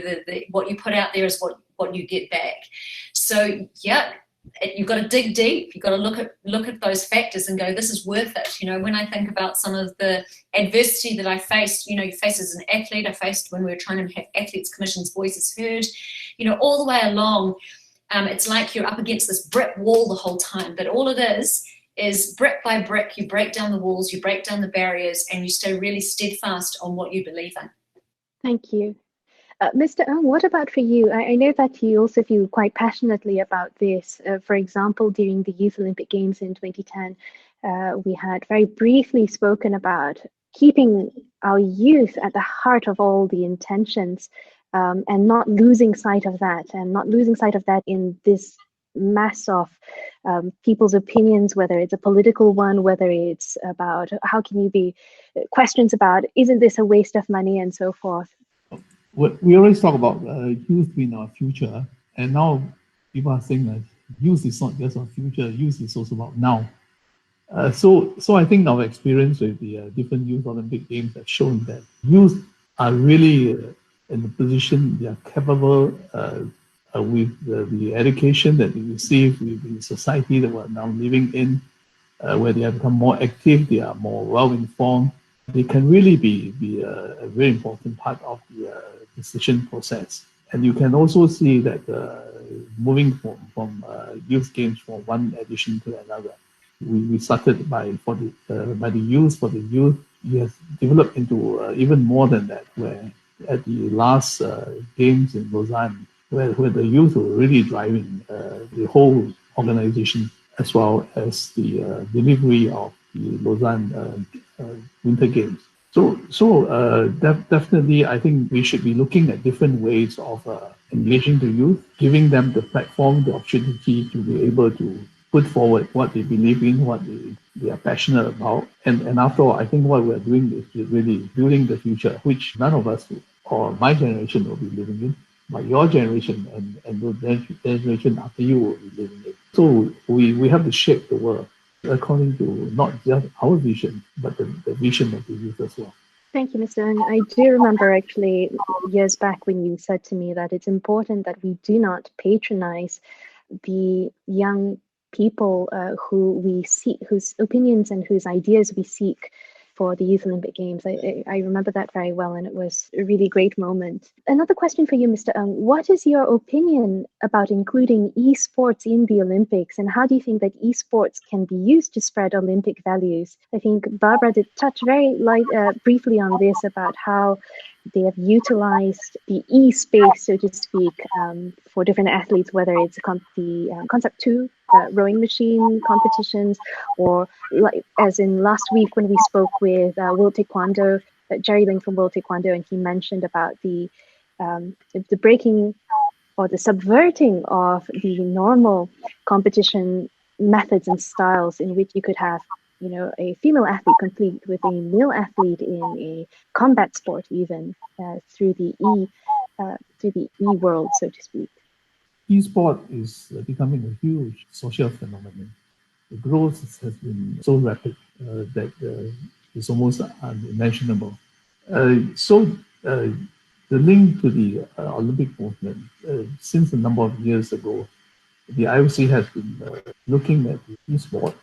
Speaker 2: what you put out there is what you get back. So, yeah. You've got to dig deep. You've got to look at those factors and go, this is worth it. You know, when I think about some of the adversity that I faced, you know, you face as an athlete, I faced when we were trying to have Athletes Commission's voices heard, you know, all the way along, it's like you're up against this brick wall the whole time. But all it is brick by brick, you break down the walls, you break down the barriers, and you stay really steadfast on what you believe in.
Speaker 1: Thank you. Mr. Ng, what about for you? I know that you also feel quite passionately about this. For example, during the Youth Olympic Games in 2010, we had very briefly spoken about keeping our youth at the heart of all the intentions, and not losing sight of that, in this mass of people's opinions, whether it's a political one, whether it's about how can you be, questions about, isn't this a waste of money, and so forth.
Speaker 3: We always talk about youth being our future, and now people are saying that youth is not just our future, youth is also about now. So I think our experience with the different Youth Olympic Games has shown that youth are really in the position, they are capable with the education that they receive, with the society that we're now living in, where they have become more active, they are more well-informed. They can really be a very important part of the decision process. And you can also see that moving from youth games from one edition to another, we started by the youth. For the youth, we have developed into even more than that, where at the last games in Lausanne, where the youth were really driving the whole organization, as well as the delivery of the Lausanne Winter Games. So definitely, I think we should be looking at different ways of engaging the youth, giving them the platform, the opportunity to be able to put forward what they believe in, what they are passionate about. And after all, I think what we're doing is really building the future, which none of us, or my generation, will be living in, but your generation and the generation after you will be living in. So we have to shape the world according to not just our vision, but the vision of the youth as well.
Speaker 1: Thank you, Mr. Ng. I do remember actually years back when you said to me that it's important that we do not patronize the young people who we seek, whose opinions and whose ideas we seek for the Youth Olympic Games. I remember that very well, and it was a really great moment. Another question for you, Mr. Ng. What is your opinion about including esports in the Olympics, and how do you think that esports can be used to spread Olympic values? I think Barbara did touch very briefly on this, about how they have utilized the e-space, so to speak, for different athletes, whether it's the Concept 2 rowing machine competitions, or like as in last week when we spoke with World Taekwondo, Jerry Ling from World Taekwondo, and he mentioned about the breaking or the subverting of the normal competition methods and styles, in which you could have, you know, a female athlete compete with a male athlete in a combat sport, even through the e world, so to speak.
Speaker 3: E-sport is becoming a huge social phenomenon. The growth has been so rapid that it's almost unimaginable. The link to the Olympic movement, since a number of years ago, the IOC has been looking at the e-sport,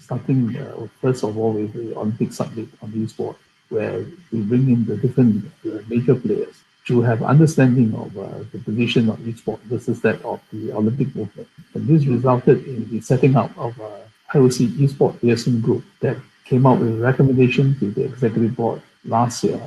Speaker 3: starting first of all with the Olympic Summit on e-sport, where we bring in the different major players to have understanding of the position of e-sport versus that of the Olympic movement. And this resulted in the setting up of IOC e-sport liaison group that came out with a recommendation to the executive board last year.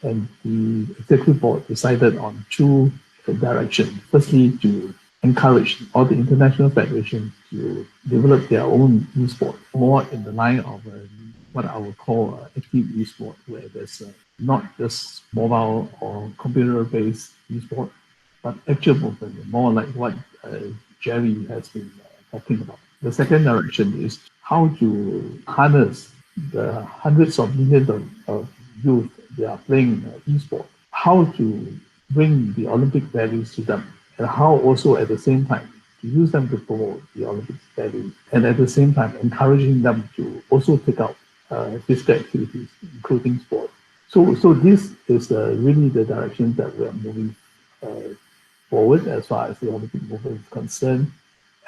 Speaker 3: And the executive board decided on two directions. Firstly, to encourage all the international federations to develop their own e-sport, more in the line of what I would call active e-sport, where there's not just mobile or computer-based e-sport, but actual movement, more like what Jerry has been talking about. The second direction is how to harness the hundreds of millions of youth that are playing e-sport, how to bring the Olympic values to them, and how also at the same time to use them to promote the Olympic values, and at the same time encouraging them to also take out physical activities, including sport. So this is really the direction that we are moving forward as far as the Olympic movement is concerned.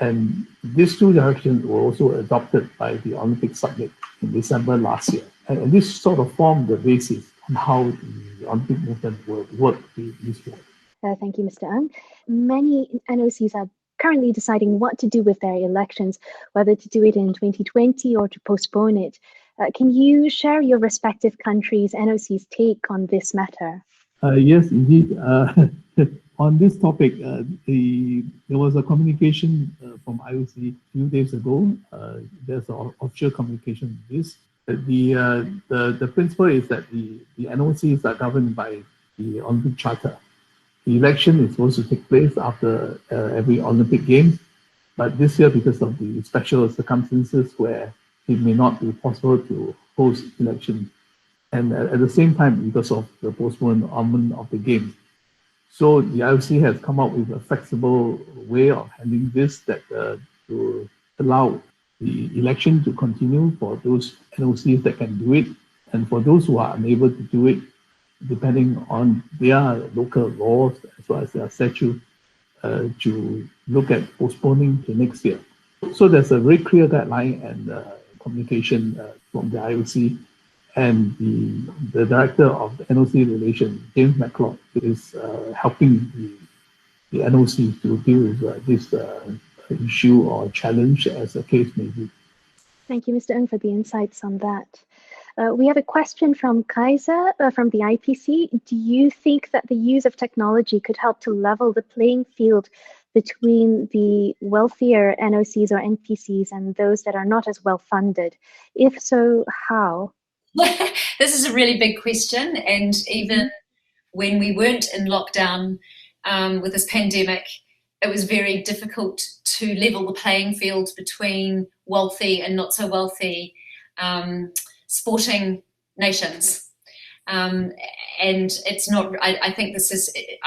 Speaker 3: And these two directions were also adopted by the Olympic Summit in December last year. And this sort of formed the basis on how the Olympic movement will work with e-sport.
Speaker 1: Thank you, Mr. Ng. Many NOCs are currently deciding what to do with their elections, whether to do it in 2020 or to postpone it. Can you share your respective countries' NOC's take on this matter?
Speaker 3: Yes, indeed. On this topic, there was a communication from IOC a few days ago. There's an official communication on this. The principle is that the NOCs are governed by the Olympic Charter. The election is supposed to take place after every Olympic Games, but this year, because of the special circumstances where it may not be possible to host elections, and at the same time, because of the postponement of the Games. So the IOC has come up with a flexible way of handling this, that to allow the election to continue for those NOCs that can do it, and for those who are unable to do it, depending on their local laws as well as their statute, to look at postponing to next year. So there's a very clear guideline and communication from the IOC, and the director of the NOC relations, James McLeod, is helping the NOC to deal with this issue or challenge, as the case may be.
Speaker 1: Thank you, Mr. Ng, for the insights on that. We have a question from Kaiser from the IPC. Do you think that the use of technology could help to level the playing field between the wealthier NOCs or NPCs and those that are not as well funded? If so, how?
Speaker 2: This is a really big question, and even when we weren't in lockdown with this pandemic, it was very difficult to level the playing field between wealthy and not so wealthy sporting nations. And it's not, I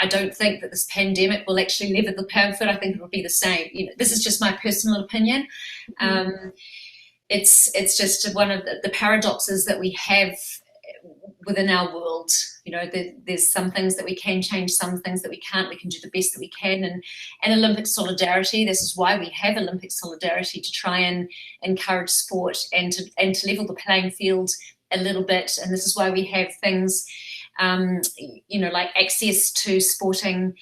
Speaker 2: don't think that this pandemic will actually level the playing field. I think it will be the same. You know, this is just my personal opinion. It's just one of the paradoxes that we have within our world. You know, there's some things that we can change, some things that we can't. We can do the best that we can. And Olympic solidarity, this is why we have Olympic solidarity, to try and encourage sport and to level the playing field a little bit, and this is why we have things, like access to sporting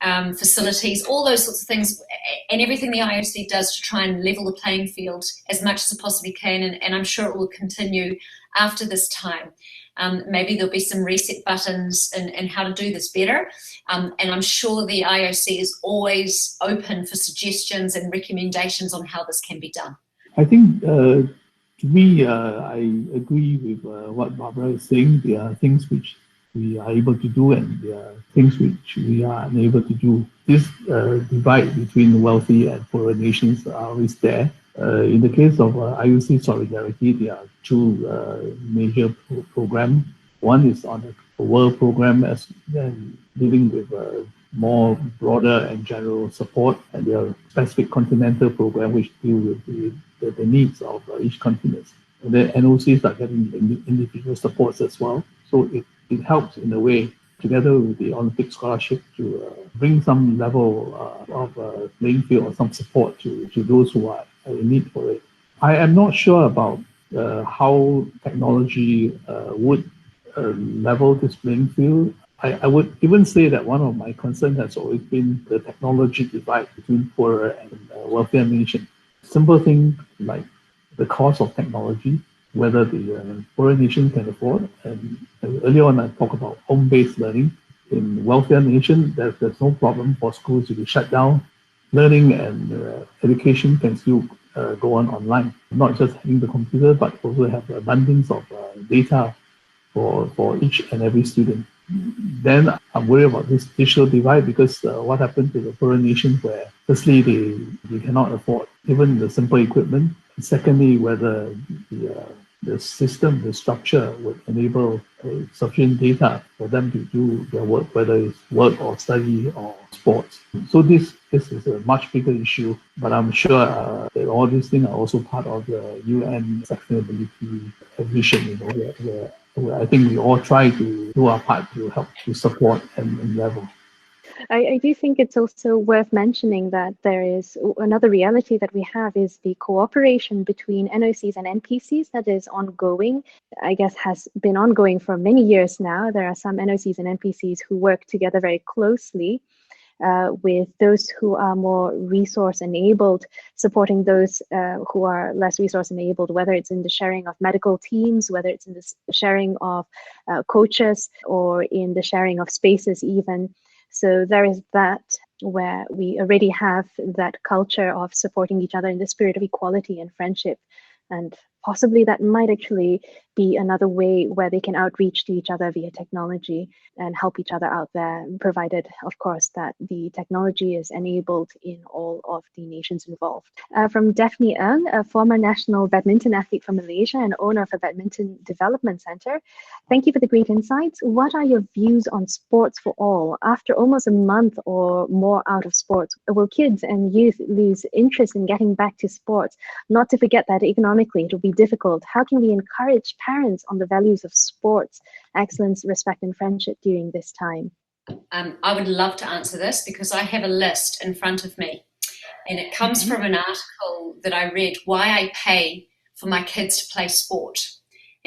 Speaker 2: facilities, all those sorts of things, and everything the IOC does to try and level the playing field as much as it possibly can, and I'm sure it will continue after this time. Maybe there'll be some reset buttons in how to do this better, and I'm sure the IOC is always open for suggestions and recommendations on how this can be done.
Speaker 3: I think, to me, I agree with what Barbara is saying. There are things which we are able to do, and there are things which we are unable to do. This divide between wealthy and poorer nations are always there. In the case of IOC Solidarity, there are two major programs. One is on a world program, as dealing with more broader and general support, and there are specific continental program which deal with the needs of each continent. And the NOCs are getting individual supports as well. So it helps in a way, together with the Olympic scholarship, to bring some level of playing field or some support to those who are in need for it. I am not sure about how technology would level this playing field. I would even say that one of my concerns has always been the technology divide between poorer and wealthier nations. Simple things like the cost of technology, whether the poorer nation can afford. And earlier on, I talked about home-based learning. In wealthier nations, there's no problem for schools to be shut down. Learning and education can still go on online, not just having the computer, but also have abundance of data for each and every student. Then I'm worried about this digital divide, because what happened to the poorer nations where firstly they cannot afford even the simple equipment. Secondly, whether the system, the structure would enable sufficient data for them to do their work, whether it's work or study or sports. So this is a much bigger issue, but I'm sure that all these things are also part of the UN sustainability vision, where I think we all try to do our part to help to support and level.
Speaker 1: I do think it's also worth mentioning that there is another reality that we have is the cooperation between NOCs and NPCs that is ongoing. I guess has been ongoing for many years now. There are some NOCs and NPCs who work together very closely with those who are more resource enabled, supporting those who are less resource enabled, whether it's in the sharing of medical teams, whether it's in the sharing of coaches, or in the sharing of spaces even. So there is that, where we already have that culture of supporting each other in the spirit of equality and friendship. And possibly that might actually be another way where they can outreach to each other via technology and help each other out there, provided, of course, that the technology is enabled in all of the nations involved. From Daphne Ng, a former national badminton athlete from Malaysia and owner of a badminton development center. Thank you for the great insights. What are your views on sports for all? After almost a month or more out of sports, will kids and youth lose interest in getting back to sports? Not to forget that economically it will be difficult. How can we encourage parents on the values of sports, excellence, respect, and friendship during this time?
Speaker 2: I would love to answer this because I have a list in front of me, and it comes from an article that I read, Why I Pay for My Kids to Play Sport.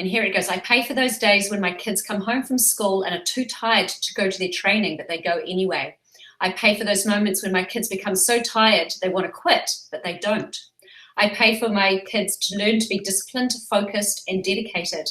Speaker 2: And here it goes. I pay for those days when my kids come home from school and are too tired to go to their training, but they go anyway. I pay for those moments when my kids become so tired they want to quit, but they don't. I pay for my kids to learn to be disciplined, focused, and dedicated.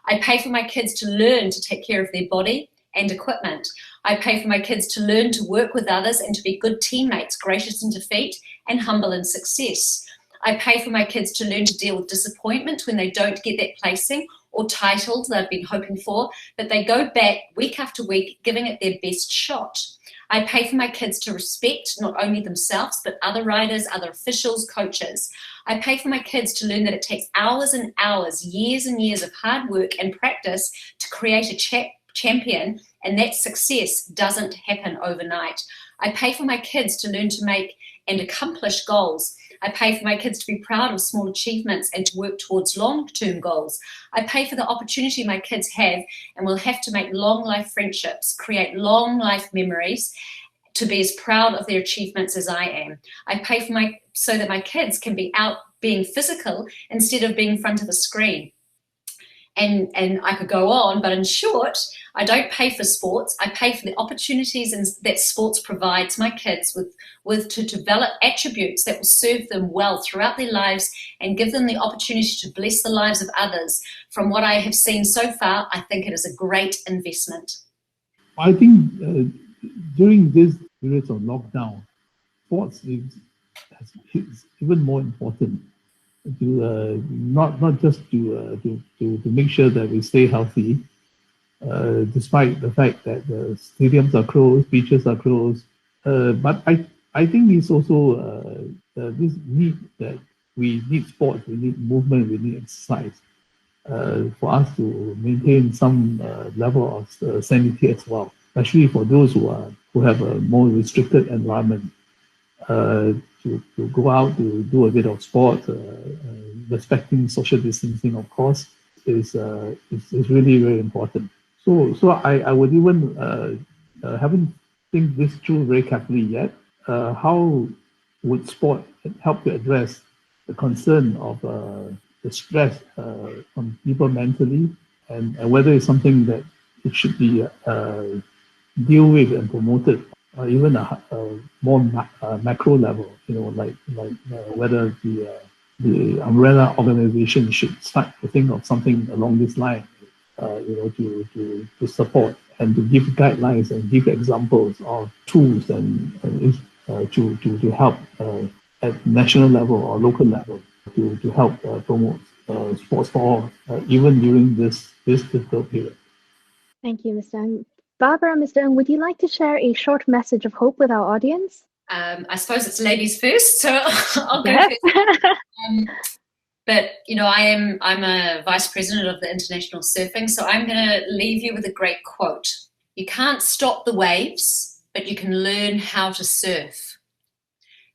Speaker 2: I pay for my kids to learn to take care of their body and equipment. I pay for my kids to learn to work with others and to be good teammates, gracious in defeat and humble in success. I pay for my kids to learn to deal with disappointment when they don't get that placing or title they've been hoping for, but they go back week after week, giving it their best shot. I pay for my kids to respect not only themselves, but other riders, other officials, coaches. I pay for my kids to learn that it takes hours and hours, years and years of hard work and practice to create a champion, and that success doesn't happen overnight. I pay for my kids to learn to make and accomplish goals. I pay for my kids to be proud of small achievements and to work towards long-term goals. I pay for the opportunity my kids have and will have to make long life friendships, create long life memories, to be as proud of their achievements as I am. I pay for so that my kids can be out being physical instead of being in front of a screen. And I could go on, but in short, I don't pay for sports. I pay for the opportunities that sports provides my kids with to develop attributes that will serve them well throughout their lives and give them the opportunity to bless the lives of others. From what I have seen so far, I think it is a great investment.
Speaker 3: I think during these periods of lockdown, sports is even more important to not just to make sure that we stay healthy, despite the fact that the stadiums are closed, beaches are closed. But I think it's also this need that we need sports, we need movement, we need exercise for us to maintain some level of sanity as well, especially for those who have a more restricted environment. To go out to do a bit of sport, respecting social distancing, of course, is really very important. So I would even haven't think this through very carefully yet. How would sport help to address the concern of the stress on people mentally, and whether it's something that it should be deal with and promoted, even a more macro level, like whether the umbrella organization should start to think of something along this line, to support and to give guidelines and give examples of tools and to help at national level or local level to help promote sports for all, even during this difficult period.
Speaker 1: Thank you, Mr. Ng. Barbara, Mr. Ng, would you like to share a short message of hope with our audience?
Speaker 2: I suppose it's ladies first, so I'll go first. But I'm a vice president of the International Surfing, so I'm going to leave you with a great quote. You can't stop the waves, but you can learn how to surf.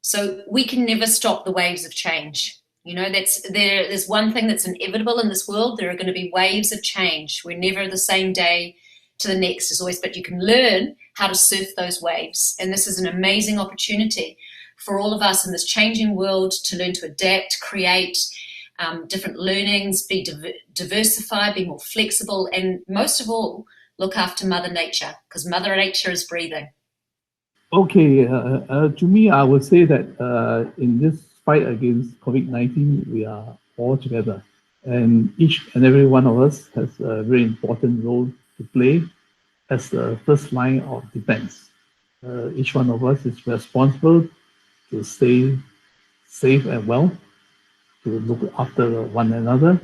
Speaker 2: So we can never stop the waves of change. There's one thing that's inevitable in this world. There are going to be waves of change. We're never the same day to the next as always, but you can learn how to surf those waves. And this is an amazing opportunity for all of us in this changing world to learn to adapt, create different learnings, be diversified, be more flexible, and most of all, look after Mother Nature, because Mother Nature is breathing.
Speaker 3: Okay, to me, I would say that in this fight against COVID-19, we are all together. And each and every one of us has a very important role to play as the first line of defense. Each one of us is responsible to stay safe and well, to look after one another,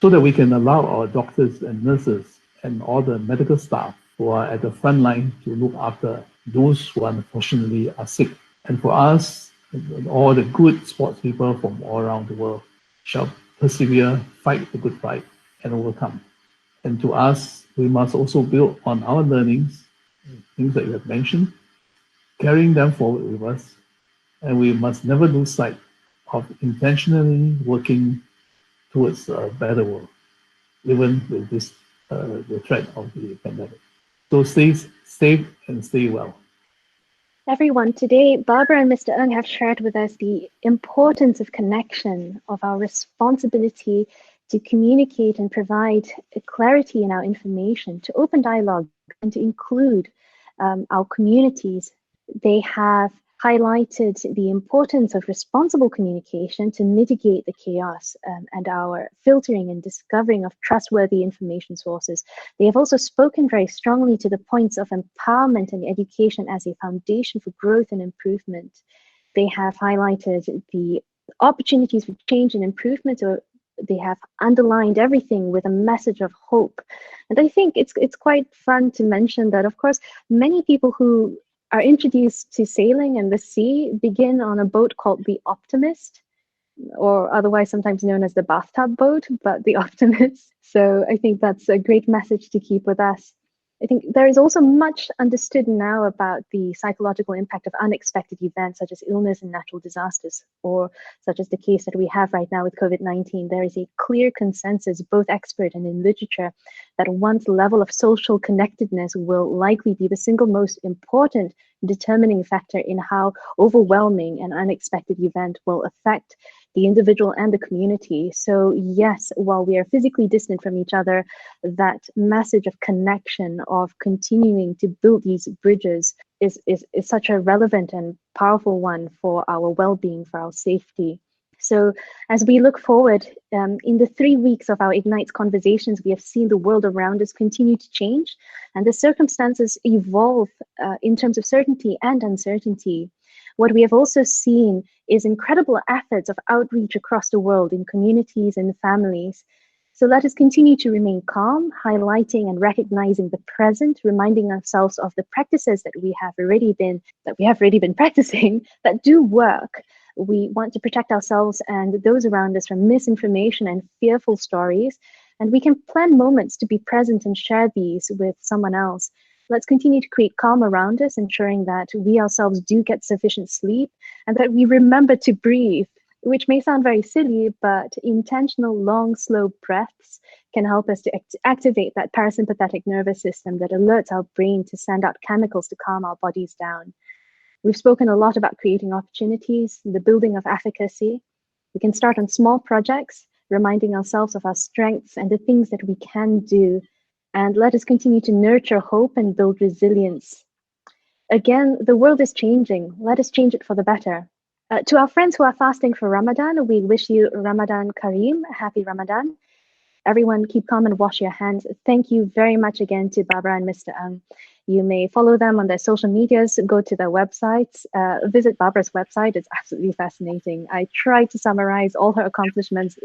Speaker 3: so that we can allow our doctors and nurses and all the medical staff who are at the front line to look after those who unfortunately are sick. And for us, all the good sports people from all around the world shall persevere, fight the good fight, and overcome. And to us, we must also build on our learnings, things that you have mentioned, carrying them forward with us. And we must never lose sight of intentionally working towards a better world, even with this the threat of the pandemic. So stay safe and stay well.
Speaker 1: Everyone, today, Barbara and Mr. Ng have shared with us the importance of connection, of our responsibility to communicate and provide clarity in our information, to open dialogue and to include our communities. They have highlighted the importance of responsible communication to mitigate the chaos and our filtering and discovering of trustworthy information sources. They have also spoken very strongly to the points of empowerment and education as a foundation for growth and improvement. They have highlighted the opportunities for change and improvement, or they have underlined everything with a message of hope. And I think it's quite fun to mention that, of course, many people who are introduced to sailing and the sea begin on a boat called the Optimist, or otherwise sometimes known as the bathtub boat, but the Optimist. So I think that's a great message to keep with us. I think there is also much understood now about the psychological impact of unexpected events such as illness and natural disasters, or such as the case that we have right now with COVID-19. There is a clear consensus, both expert and in literature, that one's level of social connectedness will likely be the single most important determining factor in how overwhelming an unexpected event will affect the individual and the community. So yes, while we are physically distant from each other, that message of connection, of continuing to build these bridges is such a relevant and powerful one for our well-being, for our safety. So as we look forward, in the 3 weeks of our IGNITES conversations, we have seen the world around us continue to change, and the circumstances evolve in terms of certainty and uncertainty. What we have also seen is incredible efforts of outreach across the world in communities and families. So let us continue to remain calm, highlighting and recognizing the present, reminding ourselves of the practices that we have already been practicing that do work. We want to protect ourselves and those around us from misinformation and fearful stories, and we can plan moments to be present and share these with someone else. Let's continue to create calm around us, ensuring that we ourselves do get sufficient sleep and that we remember to breathe, which may sound very silly, but intentional long, slow breaths can help us to activate that parasympathetic nervous system that alerts our brain to send out chemicals to calm our bodies down. We've spoken a lot about creating opportunities, the building of efficacy. We can start on small projects, reminding ourselves of our strengths and the things that we can do. And let us continue to nurture hope and build resilience. Again, the world is changing. Let us change it for the better. To our friends who are fasting for Ramadan, we wish you Ramadan Kareem, happy Ramadan. Everyone keep calm and wash your hands. Thank you very much again to Barbara and Mr. Ng. You may follow them on their social medias, go to their websites, visit Barbara's website. It's absolutely fascinating. I tried to summarize all her accomplishments.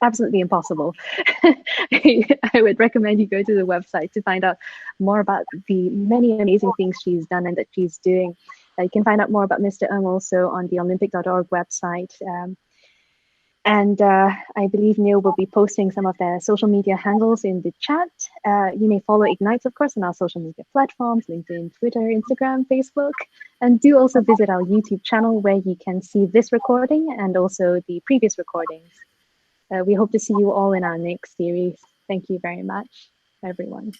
Speaker 1: Absolutely impossible. I would recommend you go to the website to find out more about the many amazing things she's done and that she's doing. You can find out more about Mr. Ng also on the Olympic.org website. I believe Neil will be posting some of their social media handles in the chat. You may follow IGNITES, of course, on our social media platforms, LinkedIn, Twitter, Instagram, Facebook, and do also visit our YouTube channel where you can see this recording and also the previous recordings. We hope to see you all in our next series. Thank you very much, everyone.